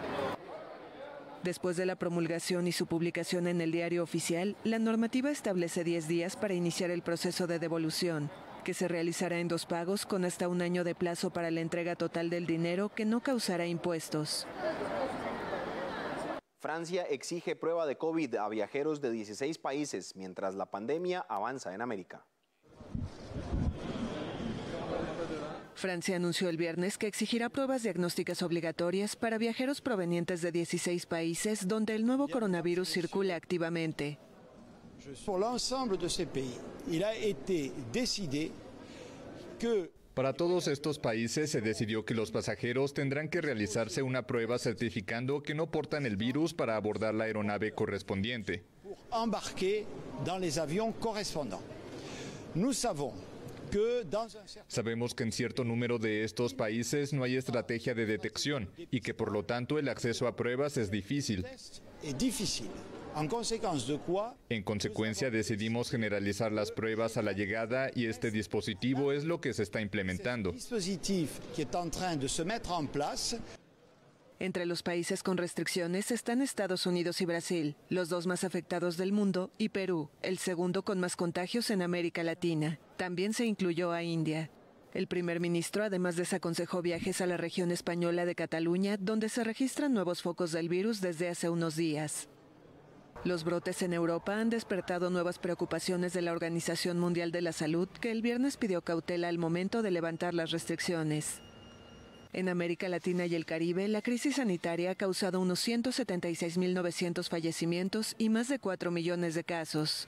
Después de la promulgación y su publicación en el Diario Oficial, la normativa establece 10 días para iniciar el proceso de devolución, que se realizará en 2 pagos con hasta 1 año de plazo para la entrega total del dinero que no causará impuestos. Francia exige prueba de COVID a viajeros de 16 países mientras la pandemia avanza en América. Francia anunció el viernes que exigirá pruebas diagnósticas obligatorias para viajeros provenientes de 16 países donde el nuevo coronavirus circula activamente. Para todos estos países se decidió que los pasajeros tendrán que realizarse una prueba certificando que no portan el virus para abordar la aeronave correspondiente. Sabemos que en cierto número de estos países no hay estrategia de detección y que por lo tanto el acceso a pruebas es difícil. En consecuencia, decidimos generalizar las pruebas a la llegada y este dispositivo es lo que se está implementando. Entre los países con restricciones están Estados Unidos y Brasil, los 2 más afectados del mundo, y Perú, el segundo con más contagios en América Latina. También se incluyó a India. El primer ministro además desaconsejó viajes a la región española de Cataluña, donde se registran nuevos focos del virus desde hace unos días. Los brotes en Europa han despertado nuevas preocupaciones de la Organización Mundial de la Salud, que el viernes pidió cautela al momento de levantar las restricciones. En América Latina y el Caribe, la crisis sanitaria ha causado unos 176.900 fallecimientos y más de 4 millones de casos.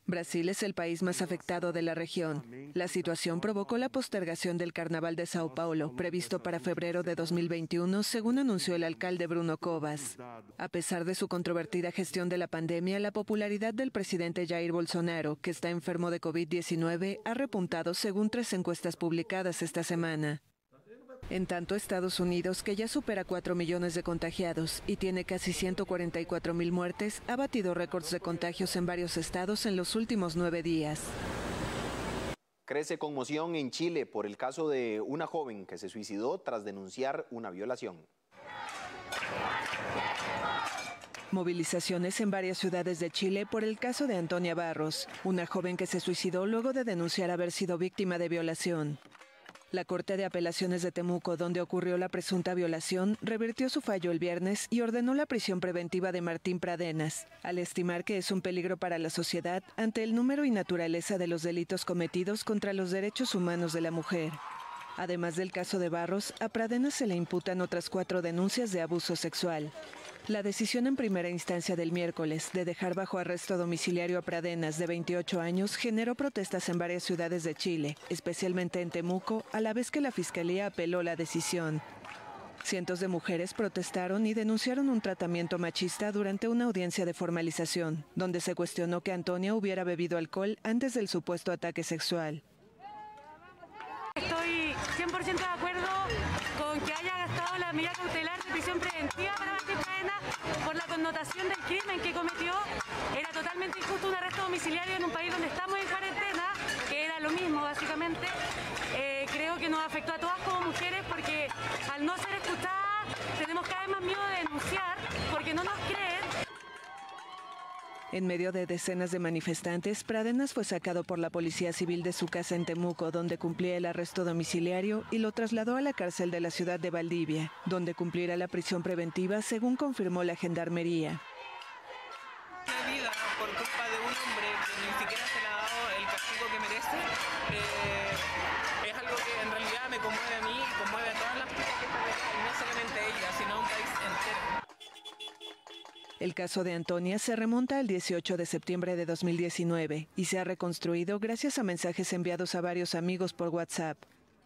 Brasil es el país más afectado de la región. La situación provocó la postergación del Carnaval de Sao Paulo, previsto para febrero de 2021, según anunció el alcalde Bruno Covas. A pesar de su controvertida gestión de la pandemia, la popularidad del presidente Jair Bolsonaro, que está enfermo de COVID-19, ha repuntado según 3 encuestas publicadas esta semana. En tanto, Estados Unidos, que ya supera 4 millones de contagiados y tiene casi 144.000 muertes, ha batido récords de contagios en varios estados en los últimos 9 días. Crece conmoción en Chile por el caso de una joven que se suicidó tras denunciar una violación. Movilizaciones en varias ciudades de Chile por el caso de Antonia Barros, una joven que se suicidó luego de denunciar haber sido víctima de violación. La Corte de Apelaciones de Temuco, donde ocurrió la presunta violación, revirtió su fallo el viernes y ordenó la prisión preventiva de Martín Pradenas, al estimar que es un peligro para la sociedad ante el número y naturaleza de los delitos cometidos contra los derechos humanos de la mujer. Además del caso de Barros, a Pradenas se le imputan otras 4 denuncias de abuso sexual. La decisión en primera instancia del miércoles de dejar bajo arresto domiciliario a Pradenas, de 28 años, generó protestas en varias ciudades de Chile, especialmente en Temuco, a la vez que la Fiscalía apeló la decisión. Cientos de mujeres protestaron y denunciaron un tratamiento machista durante una audiencia de formalización, donde se cuestionó que Antonia hubiera bebido alcohol antes del supuesto ataque sexual. Estoy 100% de acuerdo con que haya gastado la medida cautelar de prisión preventiva para Martín Pradenas por la connotación del crimen que cometió. Era totalmente injusto un arresto domiciliario en un país donde estamos en cuarentena, que era lo mismo básicamente. Creo que nos afectó a todas como mujeres porque al no ser escuchadas tenemos cada vez más miedo de denunciar porque no nos creen. En medio de decenas de manifestantes, Pradenas fue sacado por la Policía Civil de su casa en Temuco, donde cumplía el arresto domiciliario, y lo trasladó a la cárcel de la ciudad de Valdivia, donde cumplirá la prisión preventiva, según confirmó la Gendarmería. Una vida por culpa de un hombre que ni siquiera se le ha dado el castigo que merece, es algo que en realidad me conmueve a mí y conmueve a todas las chicas que están acá, y no solamente ella, sino a un país entero. El caso de Antonia se remonta al 18 de septiembre de 2019 y se ha reconstruido gracias a mensajes enviados a varios amigos por WhatsApp.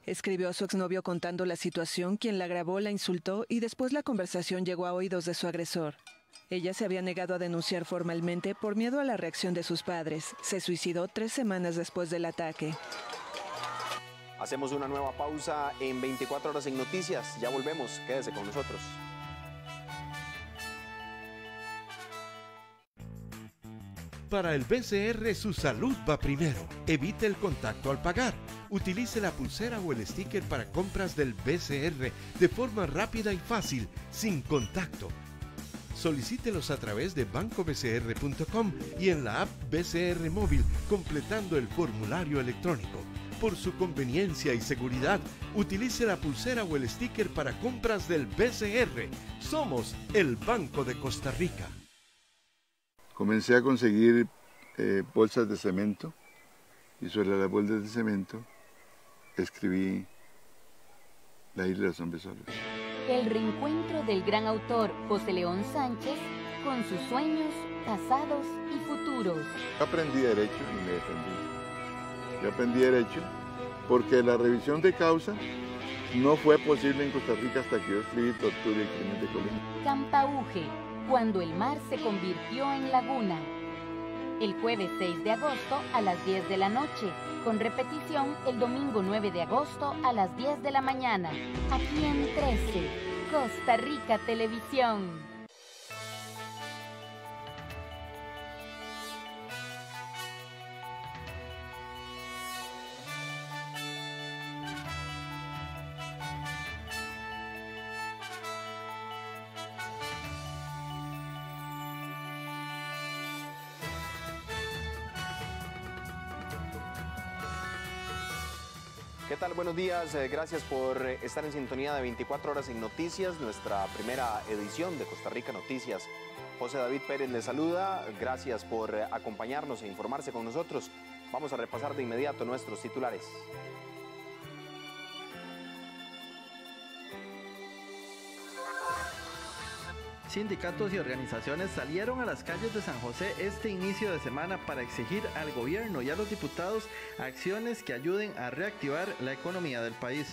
Escribió a su exnovio contando la situación, quien la grabó, la insultó y después la conversación llegó a oídos de su agresor. Ella se había negado a denunciar formalmente por miedo a la reacción de sus padres. Se suicidó 3 semanas después del ataque. Hacemos una nueva pausa en 24 horas en Noticias. Ya volvemos. Quédese con nosotros. para el BCR su salud va primero. Evite el contacto al pagar. Utilice la pulsera o el sticker para compras del BCR de forma rápida y fácil, sin contacto. Solicítelos a través de bancobcr.com y en la app BCR Móvil completando el formulario electrónico. Por su conveniencia y seguridad, utilice la pulsera o el sticker para compras del BCR. Somos el Banco de Costa Rica. Comencé a conseguir bolsas de cemento y sobre las bolsas de cemento escribí La Isla de los Hombres Solos. El reencuentro del gran autor José León Sánchez con sus sueños, pasados y futuros. Aprendí Derecho y me defendí. Yo aprendí Derecho porque la revisión de causa no fue posible en Costa Rica hasta que yo escribí Tortura y Crimen de Colima. Campauge, cuando el mar se convirtió en laguna. El jueves 6 de agosto a las 10 de la noche, con repetición el domingo 9 de agosto a las 10 de la mañana, aquí en 13, Costa Rica Televisión. ¿Qué tal? Buenos días, gracias por estar en sintonía de 24 horas en Noticias, nuestra primera edición de Costa Rica Noticias. José David Pérez les saluda, gracias por acompañarnos e informarse con nosotros. Vamos a repasar de inmediato nuestros titulares. Sindicatos y organizaciones salieron a las calles de San José este inicio de semana para exigir al gobierno y a los diputados acciones que ayuden a reactivar la economía del país.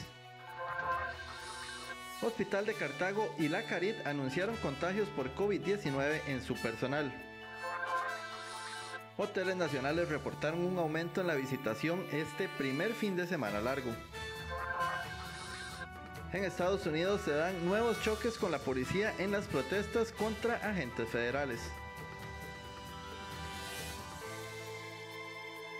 Hospital de Cartago y La Carit anunciaron contagios por COVID-19 en su personal. Hoteles nacionales reportaron un aumento en la visitación este primer fin de semana largo. En Estados Unidos se dan nuevos choques con la policía en las protestas contra agentes federales.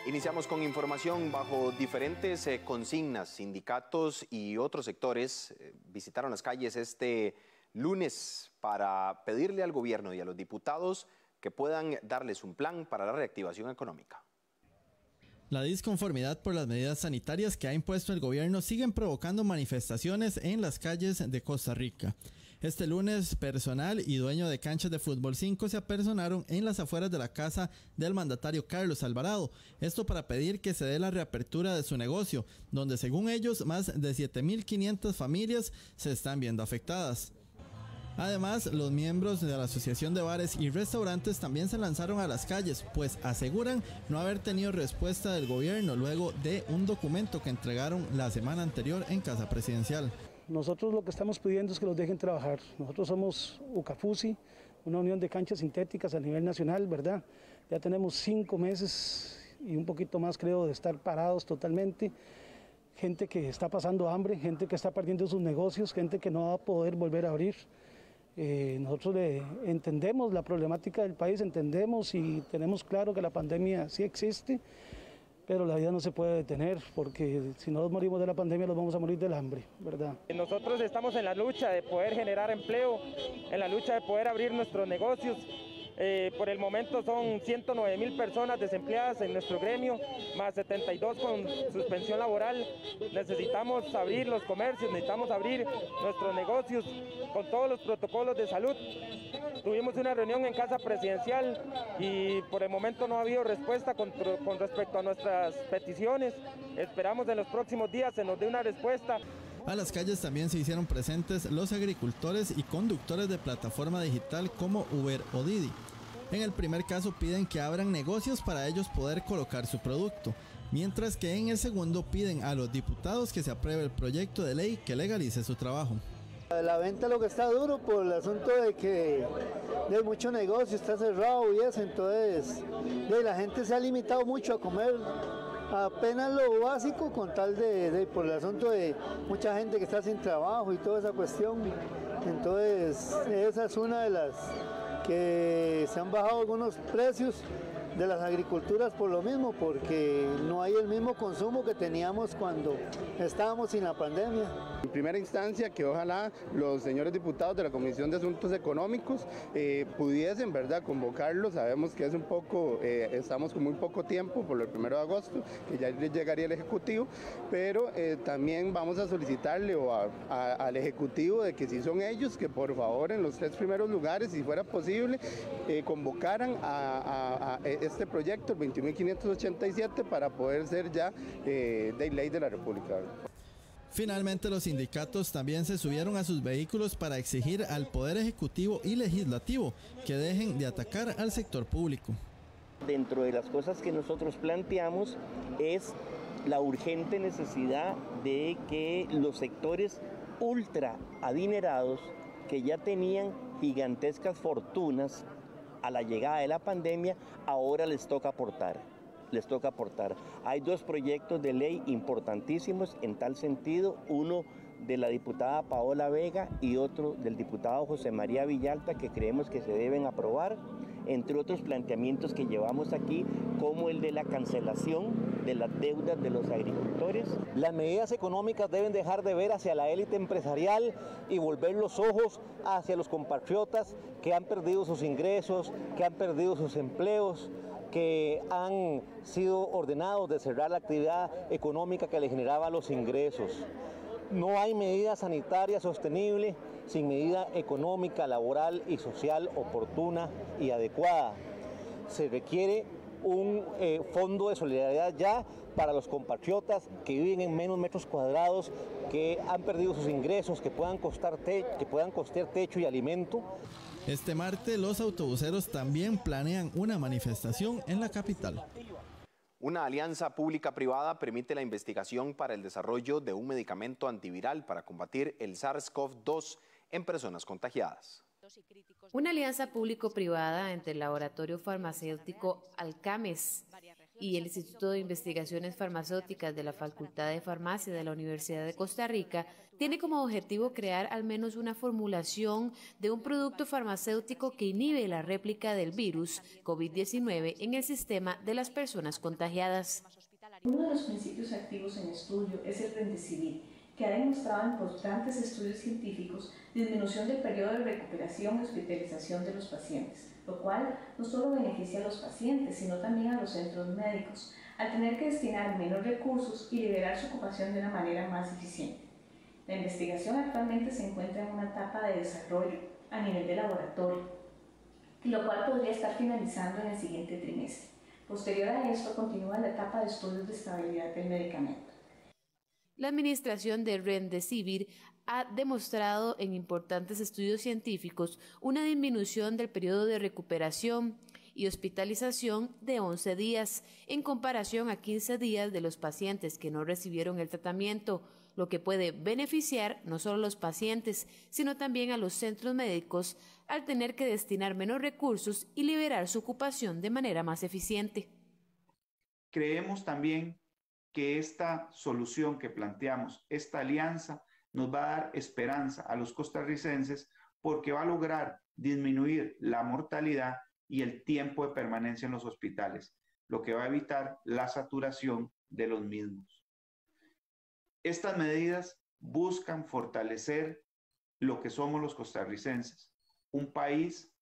Iniciamos con información. Bajo diferentes consignas, sindicatos y otros sectores visitaron las calles este lunes para pedirle al gobierno y a los diputados que puedan darles un plan para la reactivación económica. La disconformidad por las medidas sanitarias que ha impuesto el gobierno siguen provocando manifestaciones en las calles de Costa Rica. Este lunes, personal y dueño de canchas de fútbol 5 se apersonaron en las afueras de la casa del mandatario Carlos Alvarado. Esto para pedir que se dé la reapertura de su negocio, donde según ellos más de 7.500 familias se están viendo afectadas. Además, los miembros de la Asociación de Bares y Restaurantes también se lanzaron a las calles, pues aseguran no haber tenido respuesta del gobierno luego de un documento que entregaron la semana anterior en Casa Presidencial. Nosotros lo que estamos pidiendo es que los dejen trabajar. Nosotros somos UCAFUSI, una unión de canchas sintéticas a nivel nacional, ¿verdad? Ya tenemos 5 meses y un poquito más, creo, de estar parados totalmente. Gente que está pasando hambre, gente que está perdiendo sus negocios, gente que no va a poder volver a abrir. Nosotros entendemos la problemática del país, entendemos y tenemos claro que la pandemia sí existe, pero la vida no se puede detener, porque si no nos morimos de la pandemia nos vamos a morir del hambre, ¿verdad? Nosotros estamos en la lucha de poder generar empleo, en la lucha de poder abrir nuestros negocios. Por el momento son 109.000 personas desempleadas en nuestro gremio, más 72 con suspensión laboral. Necesitamos abrir los comercios, necesitamos abrir nuestros negocios con todos los protocolos de salud. Tuvimos una reunión en Casa Presidencial y por el momento no ha habido respuesta con respecto a nuestras peticiones. Esperamos en los próximos días se nos dé una respuesta. A las calles también se hicieron presentes los agricultores y conductores de plataforma digital como Uber o Didi. En el primer caso piden que abran negocios para ellos poder colocar su producto, mientras que en el segundo piden a los diputados que se apruebe el proyecto de ley que legalice su trabajo. La venta lo que está duro por el asunto de que de mucho negocio está cerrado y eso, entonces la gente se ha limitado mucho a comer apenas lo básico con tal por el asunto de mucha gente que está sin trabajo y toda esa cuestión. Entonces esa es una de las que se han bajado algunos precios las agriculturas por lo mismo, porque no hay el mismo consumo que teníamos cuando estábamos sin la pandemia. En primera instancia, que ojalá los señores diputados de la Comisión de Asuntos Económicos pudiesen, ¿verdad?, convocarlos. Sabemos que es un poco, estamos con muy poco tiempo por el 1 de agosto, que ya llegaría el Ejecutivo, pero también vamos a solicitarle al Ejecutivo de que si son ellos, que por favor en los 3 primeros lugares, si fuera posible, convocaran a este proyecto, el 21.587, para poder ser ya de ley de la República. Finalmente, los sindicatos también se subieron a sus vehículos para exigir al Poder Ejecutivo y Legislativo que dejen de atacar al sector público. Dentro de las cosas que nosotros planteamos es la urgente necesidad de que los sectores ultra adinerados, que ya tenían gigantescas fortunas a la llegada de la pandemia, ahora les toca aportar. Hay 2 proyectos de ley importantísimos en tal sentido, uno de la diputada Paola Vega y otro del diputado José María Villalta, que creemos que se deben aprobar, entre otros planteamientos que llevamos aquí, como el de la cancelación de las deudas de los agricultores. Las medidas económicas deben dejar de ver hacia la élite empresarial y volver los ojos hacia los compatriotas que han perdido sus ingresos, que han perdido sus empleos, que han sido ordenados de cerrar la actividad económica que les generaba los ingresos. No hay medida sanitaria sostenible sin medida económica, laboral y social oportuna y adecuada. Se requiere un fondo de solidaridad ya para los compatriotas que viven en menos metros cuadrados, que han perdido sus ingresos, que puedan costear techo y alimento. Este martes, los autobuseros también planean una manifestación en la capital. Una alianza pública-privada permite la investigación para el desarrollo de un medicamento antiviral para combatir el SARS-CoV-2 en personas contagiadas. Una alianza público-privada entre el laboratorio farmacéutico Alcames y el Instituto de Investigaciones Farmacéuticas de la Facultad de Farmacia de la Universidad de Costa Rica tiene como objetivo crear al menos una formulación de un producto farmacéutico que inhibe la réplica del virus COVID-19 en el sistema de las personas contagiadas. Uno de los principios activos en estudio es el Remdesivir, que ha demostrado en importantes estudios científicos disminución del periodo de recuperación y hospitalización de los pacientes, lo cual no solo beneficia a los pacientes, sino también a los centros médicos, al tener que destinar menos recursos y liberar su ocupación de una manera más eficiente. La investigación actualmente se encuentra en una etapa de desarrollo a nivel de laboratorio, lo cual podría estar finalizando en el siguiente trimestre. Posterior a esto, continúa la etapa de estudios de estabilidad del medicamento. La administración de Remdesivir ha demostrado en importantes estudios científicos una disminución del periodo de recuperación y hospitalización de 11 días en comparación a 15 días de los pacientes que no recibieron el tratamiento, lo que puede beneficiar no solo a los pacientes, sino también a los centros médicos al tener que destinar menos recursos y liberar su ocupación de manera más eficiente. Creemos también que esta solución que planteamos, esta alianza, nos va a dar esperanza a los costarricenses porque va a lograr disminuir la mortalidad y el tiempo de permanencia en los hospitales, lo que va a evitar la saturación de los mismos. Estas medidas buscan fortalecer lo que somos los costarricenses, un país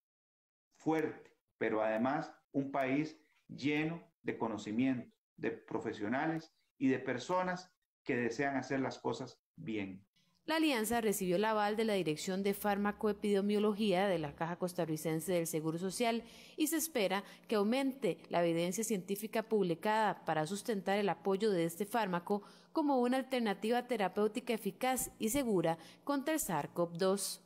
fuerte, pero además un país lleno de conocimiento, de profesionales y de personas que desean hacer las cosas bien. La alianza recibió el aval de la Dirección de Farmacoepidemiología de la Caja Costarricense del Seguro Social y se espera que aumente la evidencia científica publicada para sustentar el apoyo de este fármaco como una alternativa terapéutica eficaz y segura contra el SARS-CoV-2.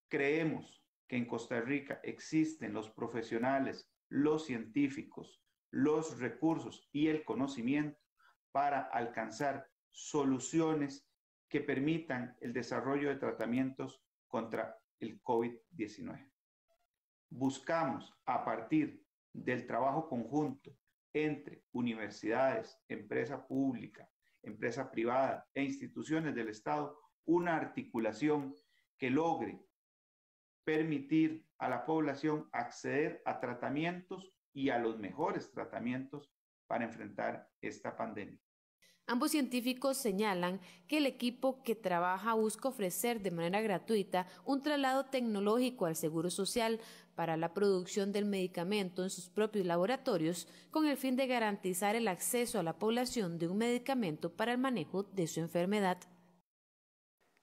Creemos que en Costa Rica existen los profesionales, los científicos, los recursos y el conocimiento para alcanzar soluciones que permitan el desarrollo de tratamientos contra el COVID-19. Buscamos, a partir del trabajo conjunto entre universidades, empresa pública, empresa privada e instituciones del Estado, una articulación que logre permitir a la población acceder a tratamientos y a los mejores tratamientos para enfrentar esta pandemia. Ambos científicos señalan que el equipo que trabaja busca ofrecer de manera gratuita un traslado tecnológico al Seguro Social para la producción del medicamento en sus propios laboratorios, con el fin de garantizar el acceso a la población de un medicamento para el manejo de su enfermedad.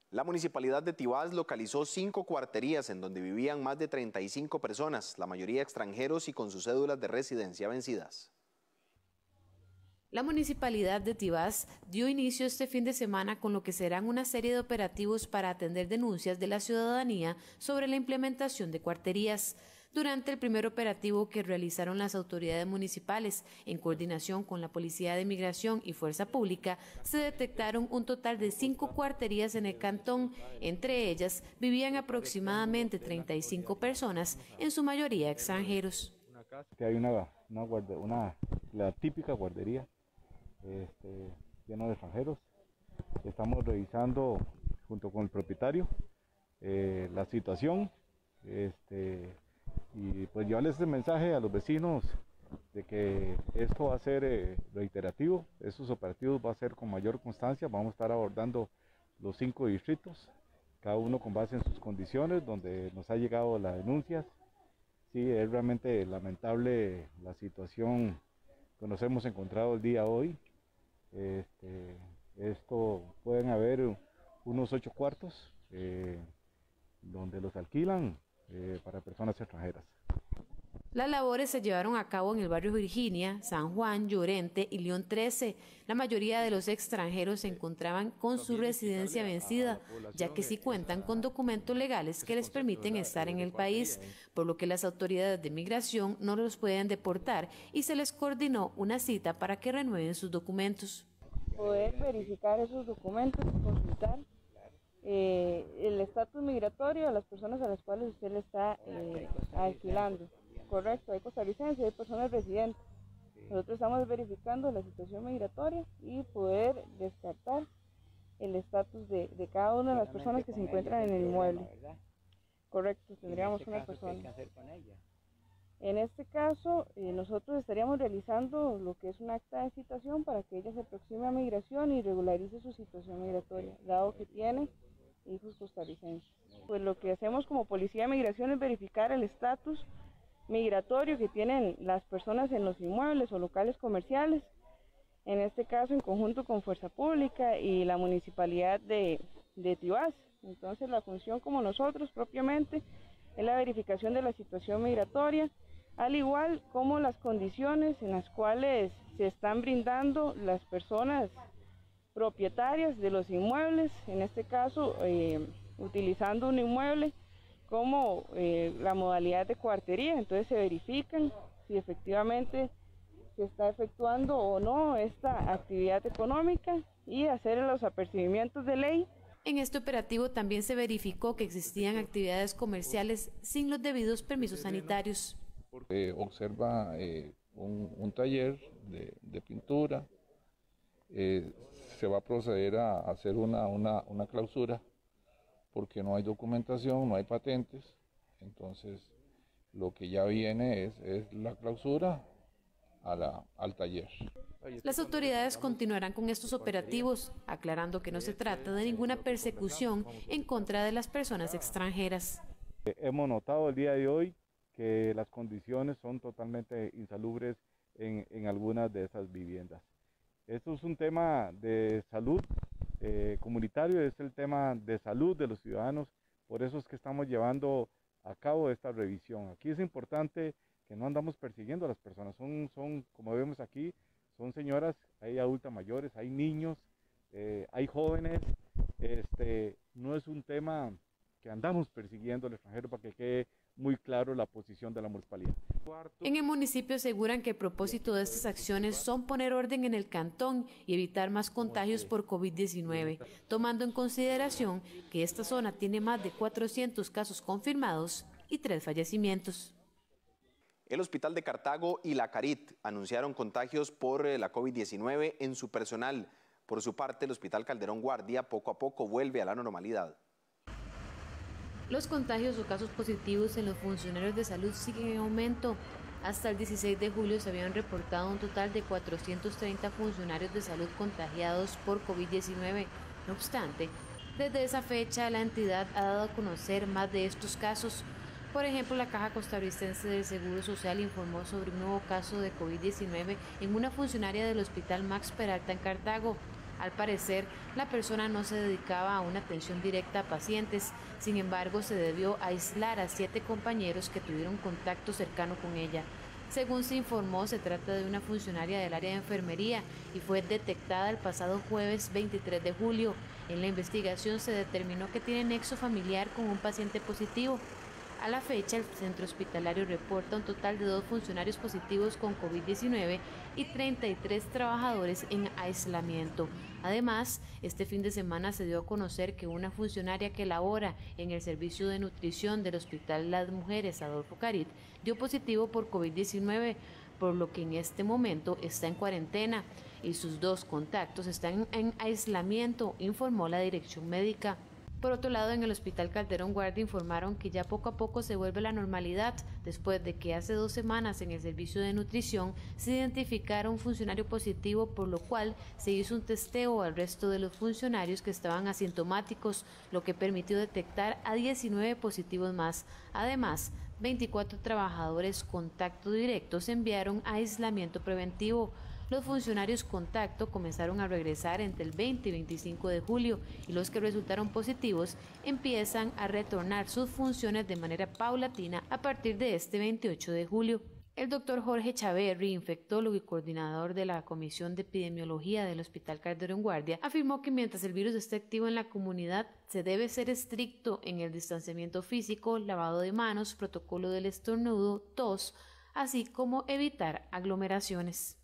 La municipalidad de Tibás localizó 5 cuarterías en donde vivían más de 35 personas, la mayoría extranjeros y con sus cédulas de residencia vencidas. La municipalidad de Tibás dio inicio este fin de semana con lo que serán una serie de operativos para atender denuncias de la ciudadanía sobre la implementación de cuarterías. Durante el primer operativo que realizaron las autoridades municipales, en coordinación con la Policía de Migración y Fuerza Pública, se detectaron un total de 5 cuarterías en el cantón. Entre ellas vivían aproximadamente 35 personas, en su mayoría extranjeros. Hay la típica guardería lleno de extranjeros. Estamos revisando junto con el propietario la situación y pues llevarles ese mensaje a los vecinos de que esto va a ser reiterativo, estos operativos va a ser con mayor constancia. Vamos a estar abordando los 5 distritos, cada uno con base en sus condiciones, donde nos ha llegado las denuncias. Sí, es realmente lamentable la situación que nos hemos encontrado el día de hoy. Esto pueden haber unos 8 cuartos donde los alquilan para personas extranjeras. Las labores se llevaron a cabo en el barrio Virginia, San Juan, Llorente y León 13. La mayoría de los extranjeros se encontraban con su residencia vencida, ya que sí cuentan con documentos legales que les permiten estar en el país, por lo que las autoridades de migración no los pueden deportar y se les coordinó una cita para que renueven sus documentos. Poder verificar esos documentos, consultar el estatus migratorio de las personas a las cuales usted le está alquilando. Correcto, hay costarricenses y hay personas residentes. Nosotros estamos verificando la situación migratoria y poder descartar el estatus de cada una de las personas que se encuentran en el inmueble. Correcto, tendríamos una persona. En este caso, nosotros estaríamos realizando lo que es un acta de citación para que ella se aproxime a migración y regularice su situación migratoria, dado que tiene hijos costarricenses. Pues lo que hacemos como Policía de Migración es verificar el estatus migratorio que tienen las personas en los inmuebles o locales comerciales, en este caso en conjunto con Fuerza Pública y la Municipalidad de Tibás. Entonces la función como nosotros propiamente es la verificación de la situación migratoria, al igual como las condiciones en las cuales se están brindando las personas propietarias de los inmuebles, en este caso utilizando un inmueble como la modalidad de cuartería. Entonces se verifican si efectivamente se está efectuando o no esta actividad económica y hacer los apercibimientos de ley. En este operativo también se verificó que existían actividades comerciales sin los debidos permisos sanitarios. Observa un taller de pintura, se va a proceder a hacer una clausura porque no hay documentación, no hay patentes. Entonces lo que ya viene es la clausura al taller. Las autoridades continuarán con estos operativos, aclarando que no se trata de ninguna persecución en contra de las personas extranjeras. Hemos notado el día de hoy que las condiciones son totalmente insalubres en algunas de esas viviendas. Esto es un tema de salud comunitario, es el tema de salud de los ciudadanos, por eso es que estamos llevando a cabo esta revisión. Aquí es importante que no andamos persiguiendo a las personas, son como vemos aquí, son señoras, hay adultas mayores, hay niños, hay jóvenes, no es un tema que andamos persiguiendo al extranjero, para que quede muy claro la posición de la municipalidad. En el municipio aseguran que el propósito de estas acciones son poner orden en el cantón y evitar más contagios por COVID-19, tomando en consideración que esta zona tiene más de 400 casos confirmados y 3 fallecimientos. El Hospital de Cartago y la Carit anunciaron contagios por la COVID-19 en su personal. Por su parte, el Hospital Calderón Guardia poco a poco vuelve a la normalidad. Los contagios o casos positivos en los funcionarios de salud siguen en aumento. Hasta el 16 de julio se habían reportado un total de 430 funcionarios de salud contagiados por COVID-19. No obstante, desde esa fecha la entidad ha dado a conocer más de estos casos. Por ejemplo, la Caja Costarricense del Seguro Social informó sobre un nuevo caso de COVID-19 en una funcionaria del Hospital Max Peralta en Cartago. Al parecer, la persona no se dedicaba a una atención directa a pacientes, sin embargo, se debió aislar a 7 compañeros que tuvieron contacto cercano con ella. Según se informó, se trata de una funcionaria del área de enfermería y fue detectada el pasado jueves 23 de julio. En la investigación se determinó que tiene nexo familiar con un paciente positivo. A la fecha, el centro hospitalario reporta un total de 2 funcionarios positivos con COVID-19 y 33 trabajadores en aislamiento. Además, este fin de semana se dio a conocer que una funcionaria que labora en el servicio de nutrición del Hospital Las Mujeres Adolfo Carit dio positivo por COVID-19, por lo que en este momento está en cuarentena y sus 2 contactos están en aislamiento, informó la dirección médica. Por otro lado, en el Hospital Calderón Guardia informaron que ya poco a poco se vuelve la normalidad, después de que hace 2 semanas en el servicio de nutrición se identificara un funcionario positivo, por lo cual se hizo un testeo al resto de los funcionarios que estaban asintomáticos, lo que permitió detectar a 19 positivos más. Además, 24 trabajadores contacto directo se enviaron a aislamiento preventivo. Los funcionarios contacto comenzaron a regresar entre el 20 y 25 de julio y los que resultaron positivos empiezan a retornar sus funciones de manera paulatina a partir de este 28 de julio. El doctor Jorge Chaverri, infectólogo y coordinador de la Comisión de Epidemiología del Hospital Calderón Guardia, afirmó que mientras el virus esté activo en la comunidad, se debe ser estricto en el distanciamiento físico, lavado de manos, protocolo del estornudo, tos, así como evitar aglomeraciones.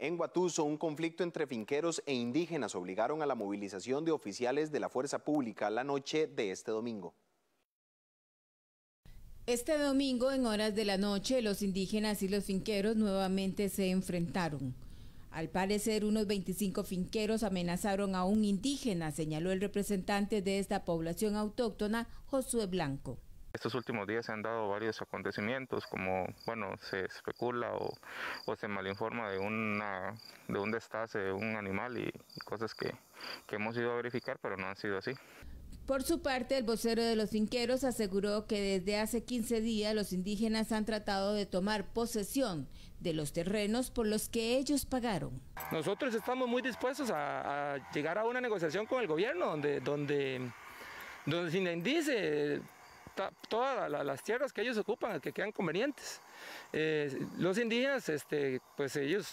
En Guatuso, un conflicto entre finqueros e indígenas obligaron a la movilización de oficiales de la fuerza pública la noche de este domingo. Este domingo, en horas de la noche, los indígenas y los finqueros nuevamente se enfrentaron. Al parecer, unos 25 finqueros amenazaron a un indígena, señaló el representante de esta población autóctona, Josué Blanco. Estos últimos días se han dado varios acontecimientos, como, bueno, se especula o se malinforma de un destace de un animal y cosas que hemos ido a verificar, pero no han sido así. Por su parte, el vocero de los finqueros aseguró que desde hace 15 días los indígenas han tratado de tomar posesión de los terrenos por los que ellos pagaron. Nosotros estamos muy dispuestos a llegar a una negociación con el gobierno donde se indice todas las tierras que ellos ocupan, que quedan convenientes. Los indígenas, pues ellos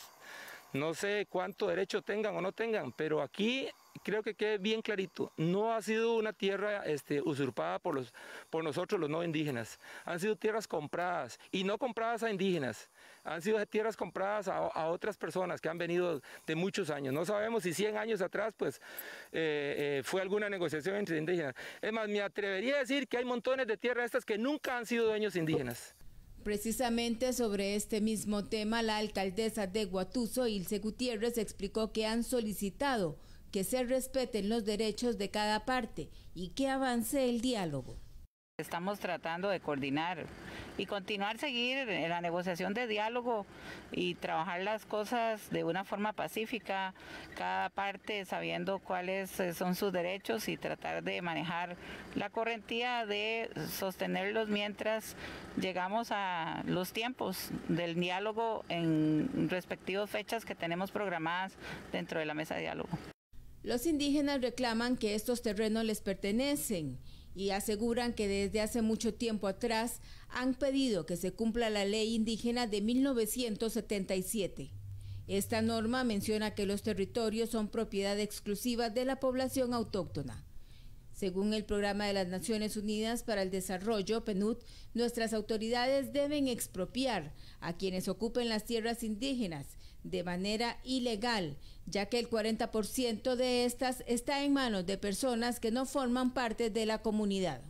no sé cuánto derecho tengan o no tengan, pero aquí creo que quede bien clarito, no ha sido una tierra usurpada por nosotros los no indígenas, han sido tierras compradas y no compradas a indígenas, han sido tierras compradas a otras personas que han venido de muchos años. No sabemos si 100 años atrás pues fue alguna negociación entre indígenas. Es más, me atrevería a decir que hay montones de tierras estas que nunca han sido dueños indígenas. Precisamente sobre este mismo tema, la alcaldesa de Guatuso, Ilse Gutiérrez, explicó que han solicitado que se respeten los derechos de cada parte y que avance el diálogo. Estamos tratando de coordinar y continuar, seguir en la negociación de diálogo y trabajar las cosas de una forma pacífica, cada parte sabiendo cuáles son sus derechos y tratar de manejar la correntía de sostenerlos mientras llegamos a los tiempos del diálogo en respectivas fechas que tenemos programadas dentro de la mesa de diálogo. Los indígenas reclaman que estos terrenos les pertenecen y aseguran que desde hace mucho tiempo atrás han pedido que se cumpla la ley indígena de 1977. Esta norma menciona que los territorios son propiedad exclusiva de la población autóctona. Según el Programa de las Naciones Unidas para el Desarrollo, PNUD, nuestras autoridades deben expropiar a quienes ocupen las tierras indígenas de manera ilegal, ya que el 40% de estas está en manos de personas que no forman parte de la comunidad.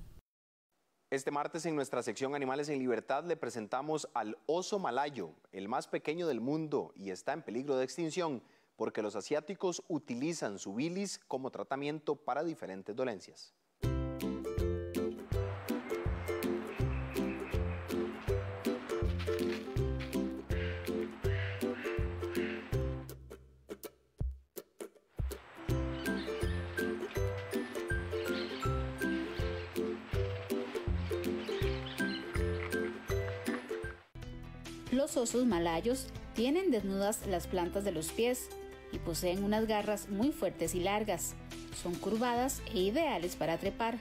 Este martes en nuestra sección Animales en Libertad le presentamos al oso malayo, el más pequeño del mundo y está en peligro de extinción porque los asiáticos utilizan su bilis como tratamiento para diferentes dolencias. Los osos malayos tienen desnudas las plantas de los pies y poseen unas garras muy fuertes y largas. Son curvadas e ideales para trepar.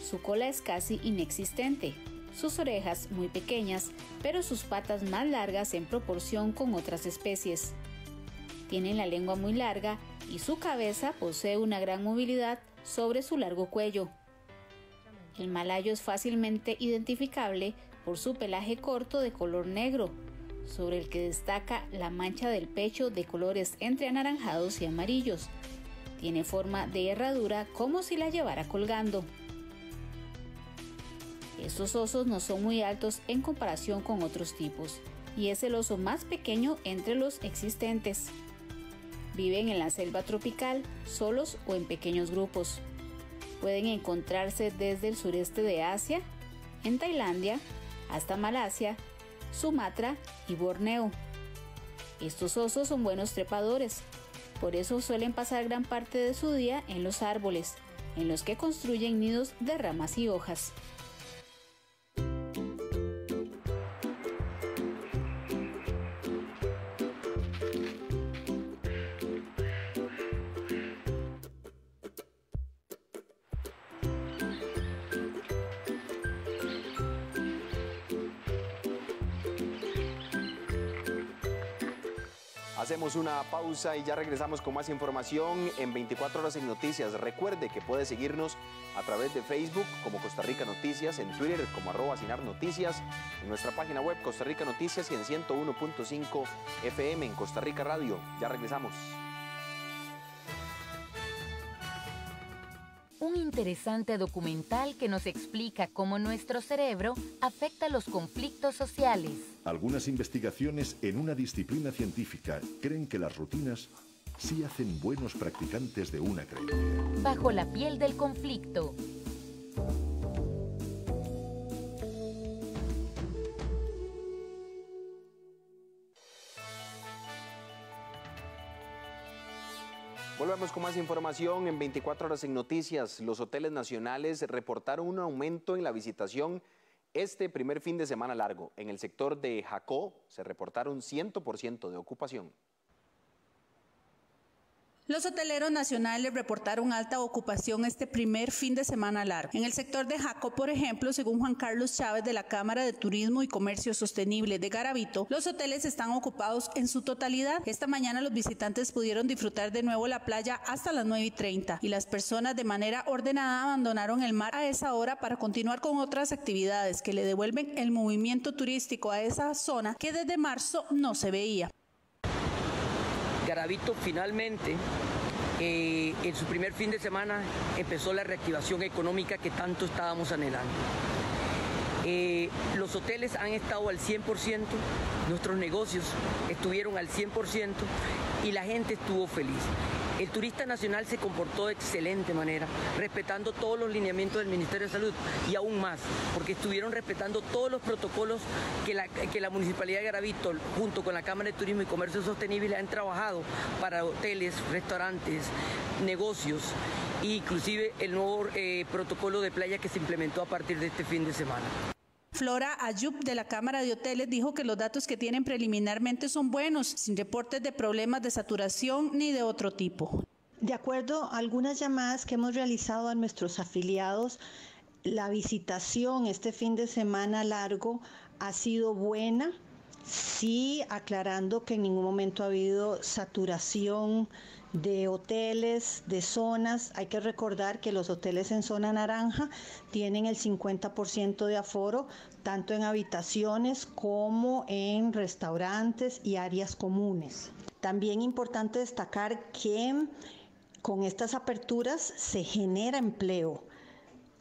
Su cola es casi inexistente, sus orejas muy pequeñas, pero sus patas más largas en proporción con otras especies. Tienen la lengua muy larga y su cabeza posee una gran movilidad sobre su largo cuello. El malayo es fácilmente identificable por su pelaje corto de color negro, sobre el que destaca la mancha del pecho de colores entre anaranjados y amarillos. Tiene forma de herradura como si la llevara colgando. Estos osos no son muy altos en comparación con otros tipos y es el oso más pequeño entre los existentes. Viven en la selva tropical, solos o en pequeños grupos. Pueden encontrarse desde el sureste de Asia, en Tailandia, hasta Malasia, Sumatra y Borneo. Estos osos son buenos trepadores, por eso suelen pasar gran parte de su día en los árboles, en los que construyen nidos de ramas y hojas. Hacemos una pausa y ya regresamos con más información en 24 horas en Noticias. Recuerde que puede seguirnos a través de Facebook como Costa Rica Noticias, en Twitter como @SinarNoticias, en nuestra página web Costa Rica Noticias y en 101.5 FM en Costa Rica Radio. Ya regresamos. Un interesante documental que nos explica cómo nuestro cerebro afecta los conflictos sociales. Algunas investigaciones en una disciplina científica creen que las rutinas sí hacen buenos practicantes de una creencia. Bajo la piel del conflicto. Volvemos con más información en 24 horas en Noticias. Los hoteles nacionales reportaron un aumento en la visitación este primer fin de semana largo. En el sector de Jacó se reportaron 100% de ocupación. Los hoteleros nacionales reportaron alta ocupación este primer fin de semana largo. En el sector de Jacó, por ejemplo, según Juan Carlos Chávez de la Cámara de Turismo y Comercio Sostenible de Garavito, los hoteles están ocupados en su totalidad. Esta mañana los visitantes pudieron disfrutar de nuevo la playa hasta las 9:30 y las personas de manera ordenada abandonaron el mar a esa hora para continuar con otras actividades que le devuelven el movimiento turístico a esa zona que desde marzo no se veía. Garavito finalmente, en su primer fin de semana, empezó la reactivación económica que tanto estábamos anhelando. Los hoteles han estado al 100%, nuestros negocios estuvieron al 100% y la gente estuvo feliz. El turista nacional se comportó de excelente manera, respetando todos los lineamientos del Ministerio de Salud y aún más, porque estuvieron respetando todos los protocolos que la Municipalidad de Garavito, junto con la Cámara de Turismo y Comercio Sostenible, han trabajado para hoteles, restaurantes, negocios, e inclusive el nuevo protocolo de playa que se implementó a partir de este fin de semana. Flora Ayub de la Cámara de Hoteles dijo que los datos que tienen preliminarmente son buenos, sin reportes de problemas de saturación ni de otro tipo. De acuerdo a algunas llamadas que hemos realizado a nuestros afiliados, la visitación este fin de semana largo ha sido buena, sí aclarando que en ningún momento ha habido saturación de hoteles, de zonas. Hay que recordar que los hoteles en zona naranja tienen el 50% de aforo, tanto en habitaciones como en restaurantes y áreas comunes. También importante destacar que con estas aperturas se genera empleo.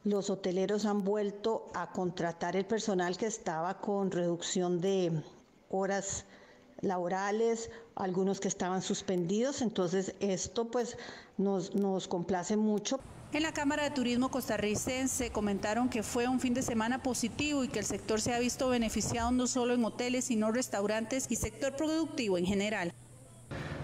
Los hoteleros han vuelto a contratar el personal que estaba con reducción de horas laborales, algunos que estaban suspendidos, entonces esto pues nos complace mucho. En la Cámara de Turismo costarricense comentaron que fue un fin de semana positivo y que el sector se ha visto beneficiado no solo en hoteles, sino restaurantes y sector productivo en general.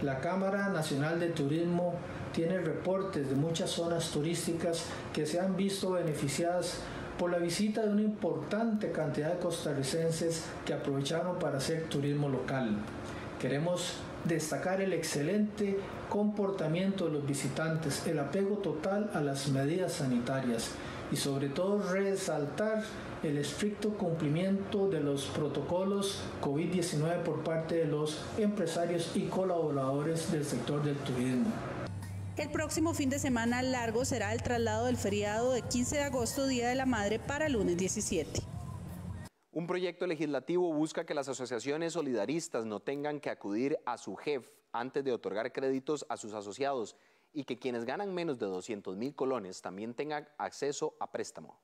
La Cámara Nacional de Turismo tiene reportes de muchas zonas turísticas que se han visto beneficiadas por la visita de una importante cantidad de costarricenses que aprovecharon para hacer turismo local. Queremos destacar el excelente comportamiento de los visitantes, el apego total a las medidas sanitarias y sobre todo resaltar el estricto cumplimiento de los protocolos COVID-19 por parte de los empresarios y colaboradores del sector del turismo. El próximo fin de semana largo será el traslado del feriado de 15 de agosto, Día de la Madre, para el lunes 17. Un proyecto legislativo busca que las asociaciones solidaristas no tengan que acudir a su jefe antes de otorgar créditos a sus asociados y que quienes ganan menos de 200.000 colones también tengan acceso a préstamo.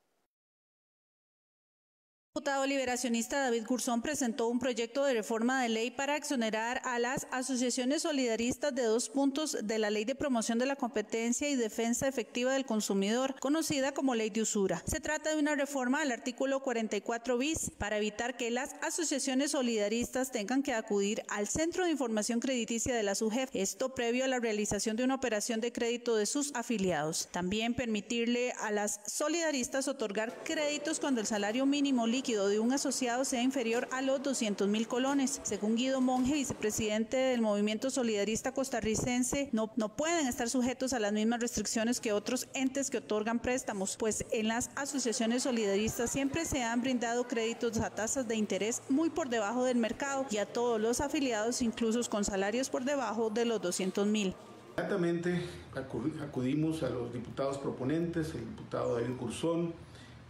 El diputado liberacionista David Gurzón presentó un proyecto de reforma de ley para exonerar a las asociaciones solidaristas de 2 puntos de la Ley de Promoción de la Competencia y Defensa Efectiva del Consumidor, conocida como Ley de Usura. Se trata de una reforma al artículo 44 bis para evitar que las asociaciones solidaristas tengan que acudir al Centro de Información Crediticia de la SUGEF, esto previo a la realización de una operación de crédito de sus afiliados. También permitirle a las solidaristas otorgar créditos cuando el salario mínimo líquido de un asociado sea inferior a los 200.000 colones. Según Guido Monge, vicepresidente del Movimiento Solidarista Costarricense, no pueden estar sujetos a las mismas restricciones que otros entes que otorgan préstamos, pues en las asociaciones solidaristas siempre se han brindado créditos a tasas de interés muy por debajo del mercado y a todos los afiliados, incluso con salarios por debajo de los 200.000. Inmediatamente acudimos a los diputados proponentes, el diputado David Gurzón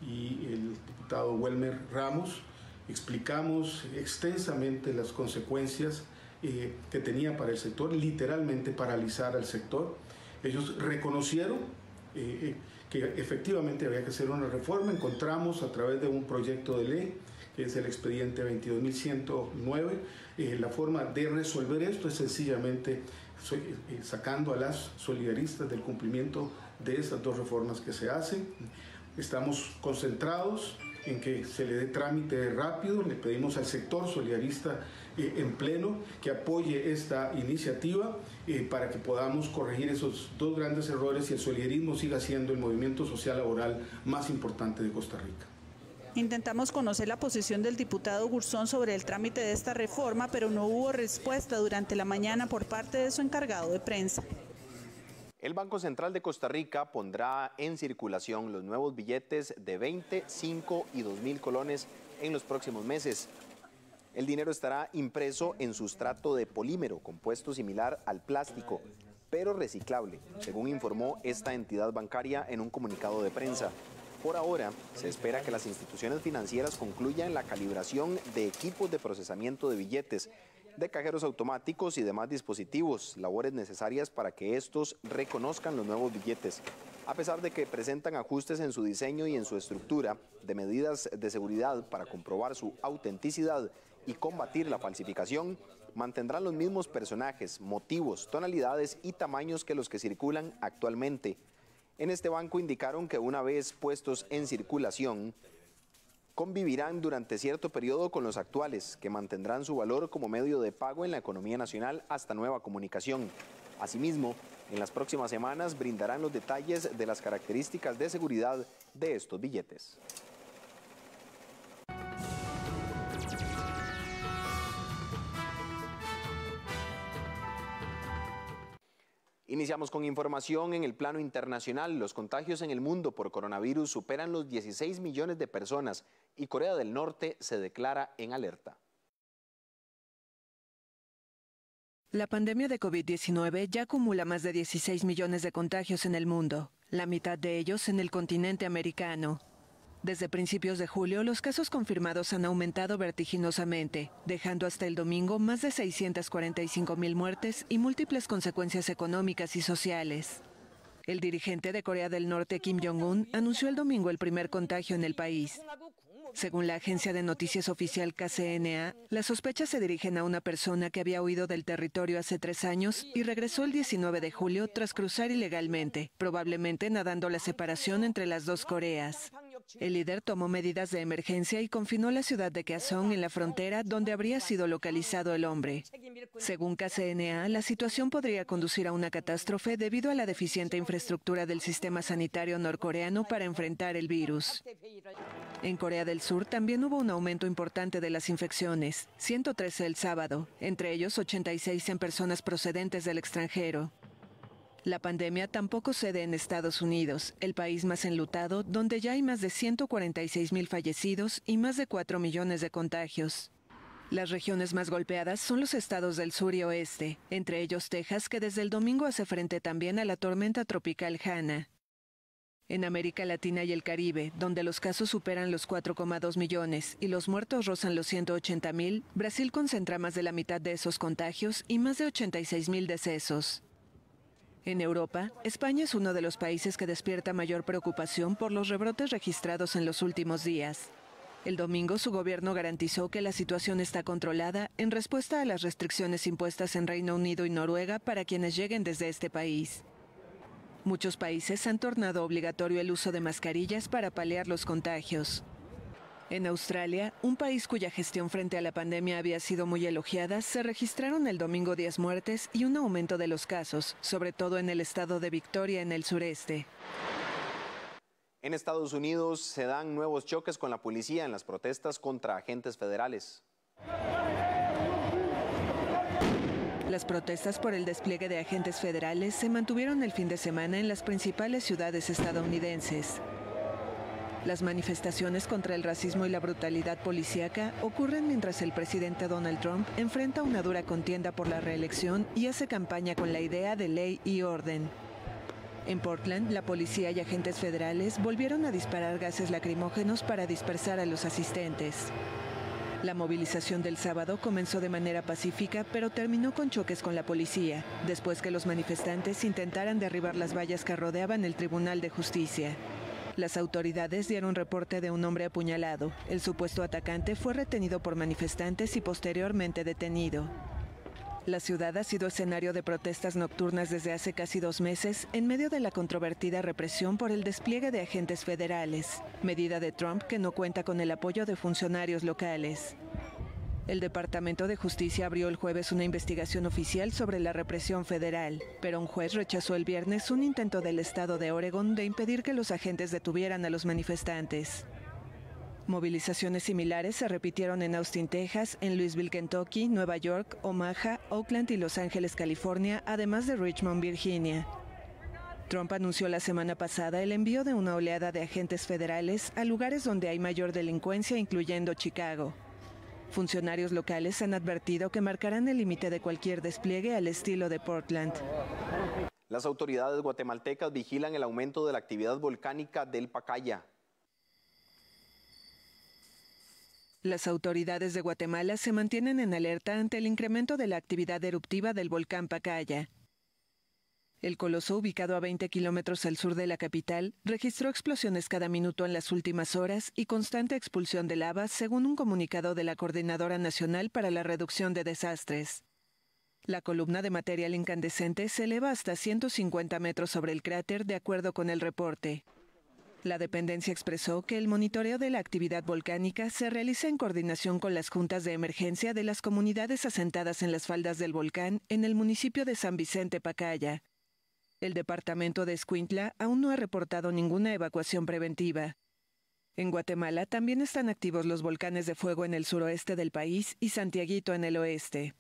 y el diputado Welmer Ramos. Explicamos extensamente las consecuencias que tenía para el sector, literalmente paralizar al sector. Ellos reconocieron que efectivamente había que hacer una reforma. Encontramos a través de un proyecto de ley, que es el expediente 22.109, la forma de resolver esto es sencillamente sacando a las solidaristas del cumplimiento de estas 2 reformas que se hacen. Estamos concentrados en que se le dé trámite rápido. Le pedimos al sector solidarista en pleno que apoye esta iniciativa para que podamos corregir esos 2 grandes errores y el solidarismo siga siendo el movimiento social laboral más importante de Costa Rica. Intentamos conocer la posición del diputado Gurzón sobre el trámite de esta reforma, pero no hubo respuesta durante la mañana por parte de su encargado de prensa. El Banco Central de Costa Rica pondrá en circulación los nuevos billetes de 20, 5 y 2.000 colones en los próximos meses. El dinero estará impreso en sustrato de polímero, compuesto similar al plástico, pero reciclable, según informó esta entidad bancaria en un comunicado de prensa. Por ahora, se espera que las instituciones financieras concluyan la calibración de equipos de procesamiento de billetes, de cajeros automáticos y demás dispositivos, labores necesarias para que estos reconozcan los nuevos billetes. A pesar de que presentan ajustes en su diseño y en su estructura, de medidas de seguridad para comprobar su autenticidad y combatir la falsificación, mantendrán los mismos personajes, motivos, tonalidades y tamaños que los que circulan actualmente. En este banco indicaron que una vez puestos en circulación, convivirán durante cierto periodo con los actuales, que mantendrán su valor como medio de pago en la economía nacional hasta nueva comunicación. Asimismo, en las próximas semanas brindarán los detalles de las características de seguridad de estos billetes. Iniciamos con información en el plano internacional. Los contagios en el mundo por coronavirus superan los 16 millones de personas y Corea del Norte se declara en alerta. La pandemia de COVID-19 ya acumula más de 16 millones de contagios en el mundo, la mitad de ellos en el continente americano. Desde principios de julio, los casos confirmados han aumentado vertiginosamente, dejando hasta el domingo más de 645.000 muertes y múltiples consecuencias económicas y sociales. El dirigente de Corea del Norte, Kim Jong-un, anunció el domingo el primer contagio en el país. Según la agencia de noticias oficial KCNA, las sospechas se dirigen a una persona que había huido del territorio hace 3 años y regresó el 19 de julio tras cruzar ilegalmente, probablemente nadando la separación entre las 2 Coreas. El líder tomó medidas de emergencia y confinó la ciudad de Kaesong en la frontera donde habría sido localizado el hombre. Según KCNA, la situación podría conducir a una catástrofe debido a la deficiente infraestructura del sistema sanitario norcoreano para enfrentar el virus. En Corea del Sur también hubo un aumento importante de las infecciones, 113 el sábado, entre ellos 86 en personas procedentes del extranjero. La pandemia tampoco cede en Estados Unidos, el país más enlutado, donde ya hay más de 146,000 fallecidos y más de 4 millones de contagios. Las regiones más golpeadas son los estados del sur y oeste, entre ellos Texas, que desde el domingo hace frente también a la tormenta tropical Hanna. En América Latina y el Caribe, donde los casos superan los 4,2 millones y los muertos rozan los 180,000, Brasil concentra más de la mitad de esos contagios y más de 86,000 decesos. En Europa, España es uno de los países que despierta mayor preocupación por los rebrotes registrados en los últimos días. El domingo su gobierno garantizó que la situación está controlada en respuesta a las restricciones impuestas en Reino Unido y Noruega para quienes lleguen desde este país. Muchos países han tornado obligatorio el uso de mascarillas para paliar los contagios. En Australia, un país cuya gestión frente a la pandemia había sido muy elogiada, se registraron el domingo 10 muertes y un aumento de los casos, sobre todo en el estado de Victoria, en el sureste. En Estados Unidos se dan nuevos choques con la policía en las protestas contra agentes federales. Las protestas por el despliegue de agentes federales se mantuvieron el fin de semana en las principales ciudades estadounidenses. Las manifestaciones contra el racismo y la brutalidad policíaca ocurren mientras el presidente Donald Trump enfrenta una dura contienda por la reelección y hace campaña con la idea de ley y orden. En Portland, la policía y agentes federales volvieron a disparar gases lacrimógenos para dispersar a los asistentes. La movilización del sábado comenzó de manera pacífica, pero terminó con choques con la policía, después que los manifestantes intentaran derribar las vallas que rodeaban el Tribunal de Justicia. Las autoridades dieron reporte de un hombre apuñalado. El supuesto atacante fue retenido por manifestantes y posteriormente detenido. La ciudad ha sido escenario de protestas nocturnas desde hace casi 2 meses en medio de la controvertida represión por el despliegue de agentes federales, medida de Trump que no cuenta con el apoyo de funcionarios locales. El Departamento de Justicia abrió el jueves una investigación oficial sobre la represión federal, pero un juez rechazó el viernes un intento del estado de Oregon de impedir que los agentes detuvieran a los manifestantes. Movilizaciones similares se repitieron en Austin, Texas, en Louisville, Kentucky, Nueva York, Omaha, Oakland y Los Ángeles, California, además de Richmond, Virginia. Trump anunció la semana pasada el envío de una oleada de agentes federales a lugares donde hay mayor delincuencia, incluyendo Chicago. Funcionarios locales han advertido que marcarán el límite de cualquier despliegue al estilo de Portland. Las autoridades guatemaltecas vigilan el aumento de la actividad volcánica del Pacaya. Las autoridades de Guatemala se mantienen en alerta ante el incremento de la actividad eruptiva del volcán Pacaya. El coloso, ubicado a 20 kilómetros al sur de la capital, registró explosiones cada minuto en las últimas horas y constante expulsión de lava, según un comunicado de la Coordinadora Nacional para la Reducción de Desastres. La columna de material incandescente se eleva hasta 150 metros sobre el cráter, de acuerdo con el reporte. La dependencia expresó que el monitoreo de la actividad volcánica se realiza en coordinación con las juntas de emergencia de las comunidades asentadas en las faldas del volcán en el municipio de San Vicente Pacaya. El departamento de Escuintla aún no ha reportado ninguna evacuación preventiva. En Guatemala también están activos los volcanes de fuego en el suroeste del país y Santiaguito en el oeste.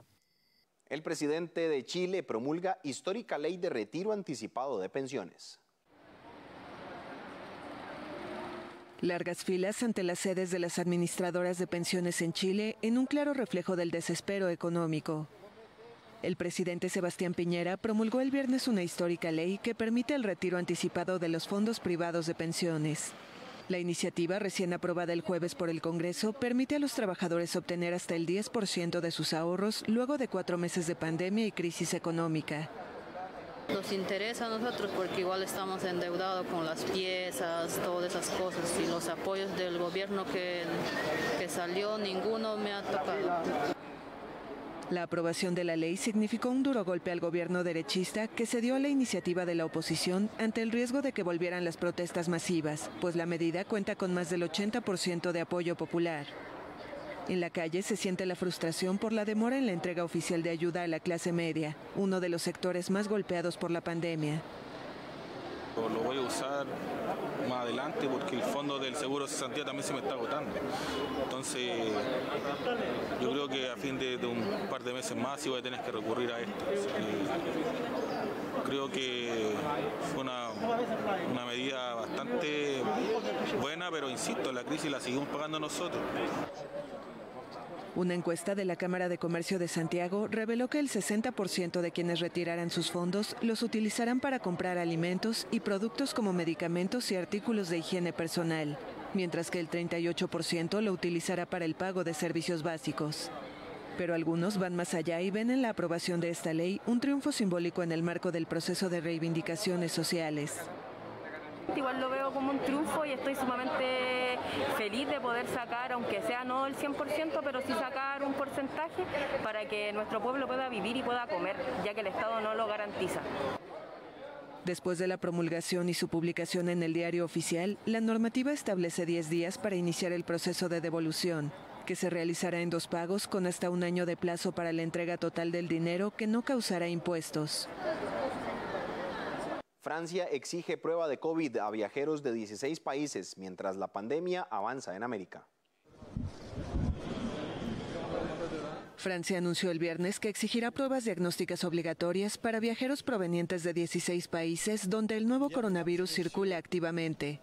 El presidente de Chile promulga histórica ley de retiro anticipado de pensiones. Largas filas ante las sedes de las administradoras de pensiones en Chile en un claro reflejo del desespero económico. El presidente Sebastián Piñera promulgó el viernes una histórica ley que permite el retiro anticipado de los fondos privados de pensiones. La iniciativa, recién aprobada el jueves por el Congreso, permite a los trabajadores obtener hasta el 10% de sus ahorros luego de 4 meses de pandemia y crisis económica. Nos interesa a nosotros porque igual estamos endeudados con las piezas, todas esas cosas, y los apoyos del gobierno que salió, ninguno me ha tocado. La aprobación de la ley significó un duro golpe al gobierno derechista que cedió a la iniciativa de la oposición ante el riesgo de que volvieran las protestas masivas, pues la medida cuenta con más del 80% de apoyo popular. En la calle se siente la frustración por la demora en la entrega oficial de ayuda a la clase media, uno de los sectores más golpeados por la pandemia. Lo voy a usar más adelante porque el fondo del seguro de cesantía también se me está agotando. Entonces, yo creo que a fin de un par de meses más sí voy a tener que recurrir a esto. Creo que fue una medida bastante buena, pero insisto, la crisis la seguimos pagando nosotros. Una encuesta de la Cámara de Comercio de Santiago reveló que el 60% de quienes retiraran sus fondos los utilizarán para comprar alimentos y productos como medicamentos y artículos de higiene personal, mientras que el 38% lo utilizará para el pago de servicios básicos. Pero algunos van más allá y ven en la aprobación de esta ley un triunfo simbólico en el marco del proceso de reivindicaciones sociales. Igual lo veo como un triunfo y estoy sumamente feliz de poder sacar, aunque sea no el 100%, pero sí sacar un porcentaje para que nuestro pueblo pueda vivir y pueda comer, ya que el Estado no lo garantiza. Después de la promulgación y su publicación en el Diario Oficial, la normativa establece 10 días para iniciar el proceso de devolución, que se realizará en 2 pagos con hasta 1 año de plazo para la entrega total del dinero que no causará impuestos. Francia exige prueba de COVID a viajeros de 16 países mientras la pandemia avanza en América. Francia anunció el viernes que exigirá pruebas diagnósticas obligatorias para viajeros provenientes de 16 países donde el nuevo coronavirus circula activamente.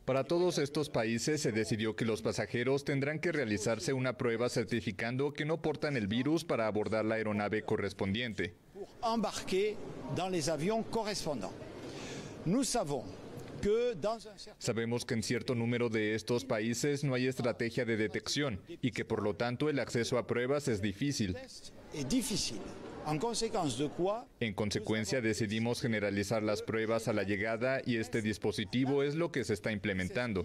Para todos estos países se decidió que los pasajeros tendrán que realizarse una prueba certificando que no portan el virus para abordar la aeronave correspondiente. Sabemos que en cierto número de estos países no hay estrategia de detección y que por lo tanto el acceso a pruebas es difícil. En consecuencia, decidimos generalizar las pruebas a la llegada y este dispositivo es lo que se está implementando.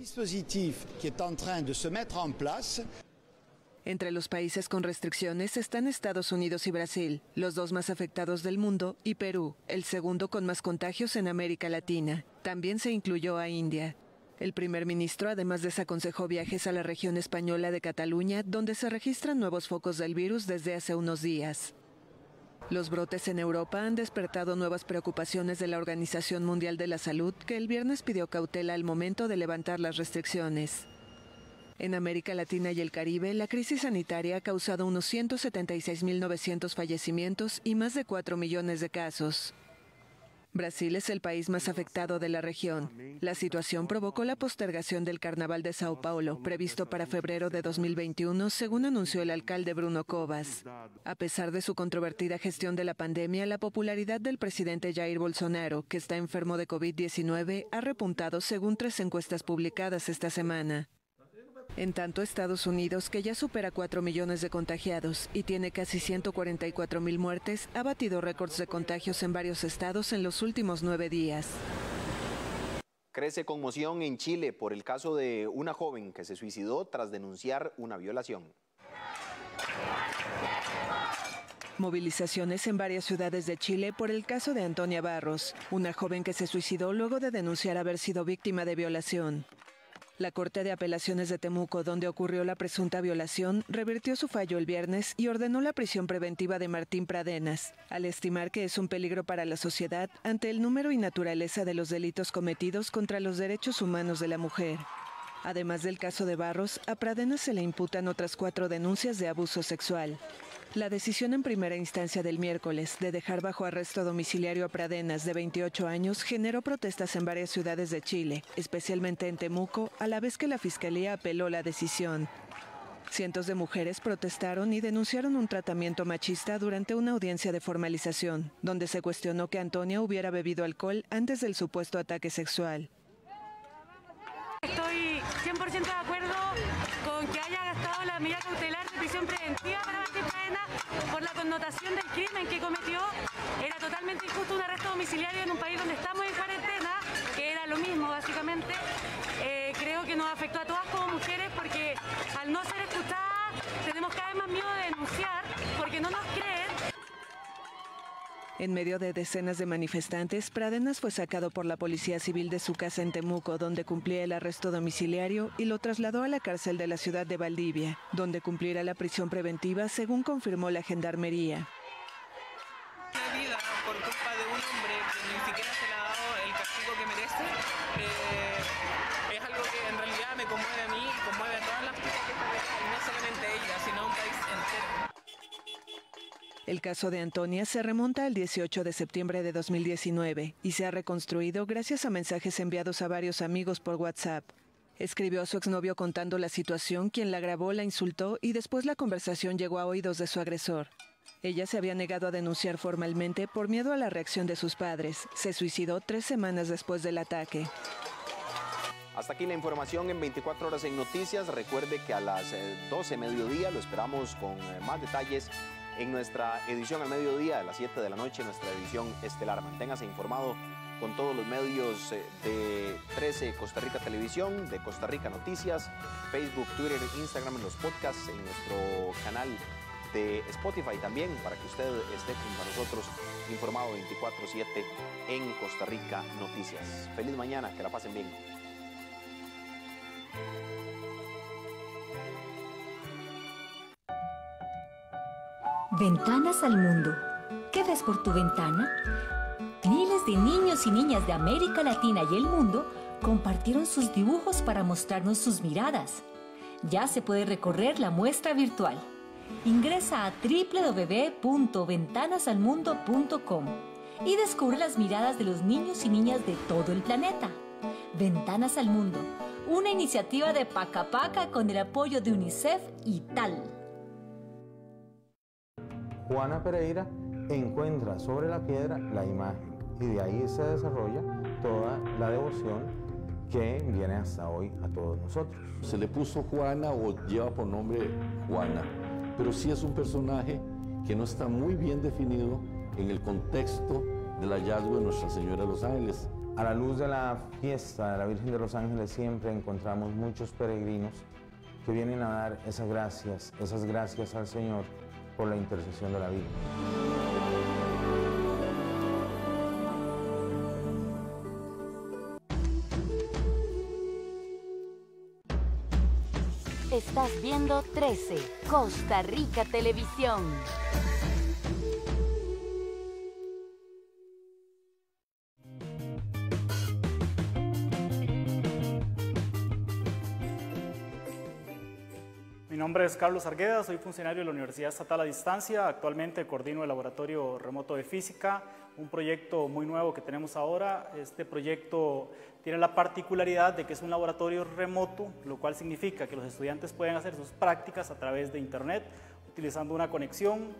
Entre los países con restricciones están Estados Unidos y Brasil, los 2 más afectados del mundo, y Perú, el segundo con más contagios en América Latina. También se incluyó a India. El primer ministro además desaconsejó viajes a la región española de Cataluña, donde se registran nuevos focos del virus desde hace unos días. Los brotes en Europa han despertado nuevas preocupaciones de la Organización Mundial de la Salud, que el viernes pidió cautela al momento de levantar las restricciones. En América Latina y el Caribe, la crisis sanitaria ha causado unos 176.900 fallecimientos y más de 4 millones de casos. Brasil es el país más afectado de la región. La situación provocó la postergación del Carnaval de Sao Paulo, previsto para febrero de 2021, según anunció el alcalde Bruno Covas. A pesar de su controvertida gestión de la pandemia, la popularidad del presidente Jair Bolsonaro, que está enfermo de COVID-19, ha repuntado según 3 encuestas publicadas esta semana. En tanto, Estados Unidos, que ya supera 4 millones de contagiados y tiene casi 144.000 muertes, ha batido récords de contagios en varios estados en los últimos 9 días. Crece conmoción en Chile por el caso de una joven que se suicidó tras denunciar una violación. Movilizaciones en varias ciudades de Chile por el caso de Antonia Barros, una joven que se suicidó luego de denunciar haber sido víctima de violación. La Corte de Apelaciones de Temuco, donde ocurrió la presunta violación, revirtió su fallo el viernes y ordenó la prisión preventiva de Martín Pradenas, al estimar que es un peligro para la sociedad ante el número y naturaleza de los delitos cometidos contra los derechos humanos de la mujer. Además del caso de Barros, a Pradenas se le imputan otras 4 denuncias de abuso sexual. La decisión en primera instancia del miércoles de dejar bajo arresto domiciliario a Pradenas, de 28 años, generó protestas en varias ciudades de Chile, especialmente en Temuco, a la vez que la Fiscalía apeló la decisión. Cientos de mujeres protestaron y denunciaron un tratamiento machista durante una audiencia de formalización, donde se cuestionó que Antonia hubiera bebido alcohol antes del supuesto ataque sexual. Estoy 100% de acuerdo con que haya gastado la medida cautelar de prisión preventiva para Martín Pradenas por la connotación del crimen que cometió. Era totalmente injusto un arresto domiciliario en un país donde estamos en cuarentena, que era lo mismo básicamente. creo que nos afectó a todas como mujeres porque al no ser escuchadas tenemos cada vez más miedo de denunciar porque no nos creen. En medio de decenas de manifestantes, Pradenas fue sacado por la Policía Civil de su casa en Temuco, donde cumplía el arresto domiciliario, y lo trasladó a la cárcel de la ciudad de Valdivia, donde cumplirá la prisión preventiva, según confirmó la Gendarmería. Una vida por culpa de un hombre que ni siquiera se le ha dado el castigo que merece, es algo que en realidad me conmueve a mí y conmueve a todas las chicas que están acá, y no solamente ella, sino a un país entero. El caso de Antonia se remonta al 18 de septiembre de 2019 y se ha reconstruido gracias a mensajes enviados a varios amigos por WhatsApp. Escribió a su exnovio contando la situación, quien la grabó, la insultó y después la conversación llegó a oídos de su agresor. Ella se había negado a denunciar formalmente por miedo a la reacción de sus padres. Se suicidó 3 semanas después del ataque. Hasta aquí la información en 24 horas en Noticias. Recuerde que a las 12 mediodía lo esperamos con más detalles en nuestra edición al mediodía, a las 7 de la noche, nuestra edición estelar. Manténgase informado con todos los medios de 13 Costa Rica Televisión, de Costa Rica Noticias, Facebook, Twitter, Instagram, en los podcasts, en nuestro canal de Spotify también, para que usted esté junto a nosotros informado 24/7 en Costa Rica Noticias. Feliz mañana, que la pasen bien. Ventanas al mundo. ¿Qué ves por tu ventana? Miles de niños y niñas de América Latina y el mundo compartieron sus dibujos para mostrarnos sus miradas. Ya se puede recorrer la muestra virtual. Ingresa a www.ventanasalmundo.com y descubre las miradas de los niños y niñas de todo el planeta. Ventanas al Mundo, una iniciativa de Paca Paca con el apoyo de UNICEF y TAL. Juana Pereira encuentra sobre la piedra la imagen y de ahí se desarrolla toda la devoción que viene hasta hoy a todos nosotros. Se le puso Juana o lleva por nombre Juana, pero sí es un personaje que no está muy bien definido en el contexto del hallazgo de Nuestra Señora de los Ángeles. A la luz de la fiesta de la Virgen de los Ángeles siempre encontramos muchos peregrinos que vienen a dar esas gracias al Señor por la intercesión de la Virgen. Estás viendo 13 Costa Rica Televisión. Mi nombre es Carlos Argueda, soy funcionario de la Universidad Estatal a Distancia. Actualmente coordino el Laboratorio Remoto de Física, un proyecto muy nuevo que tenemos ahora. Este proyecto tiene la particularidad de que es un laboratorio remoto, lo cual significa que los estudiantes pueden hacer sus prácticas a través de Internet, utilizando una conexión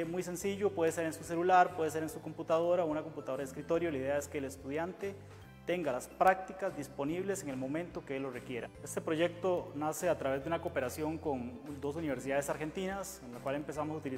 muy sencillo, puede ser en su celular, puede ser en su computadora o una computadora de escritorio. La idea es que el estudiante tenga las prácticas disponibles en el momento que él lo requiera. Este proyecto nace a través de una cooperación con 2 universidades argentinas, en la cual empezamos a utilizar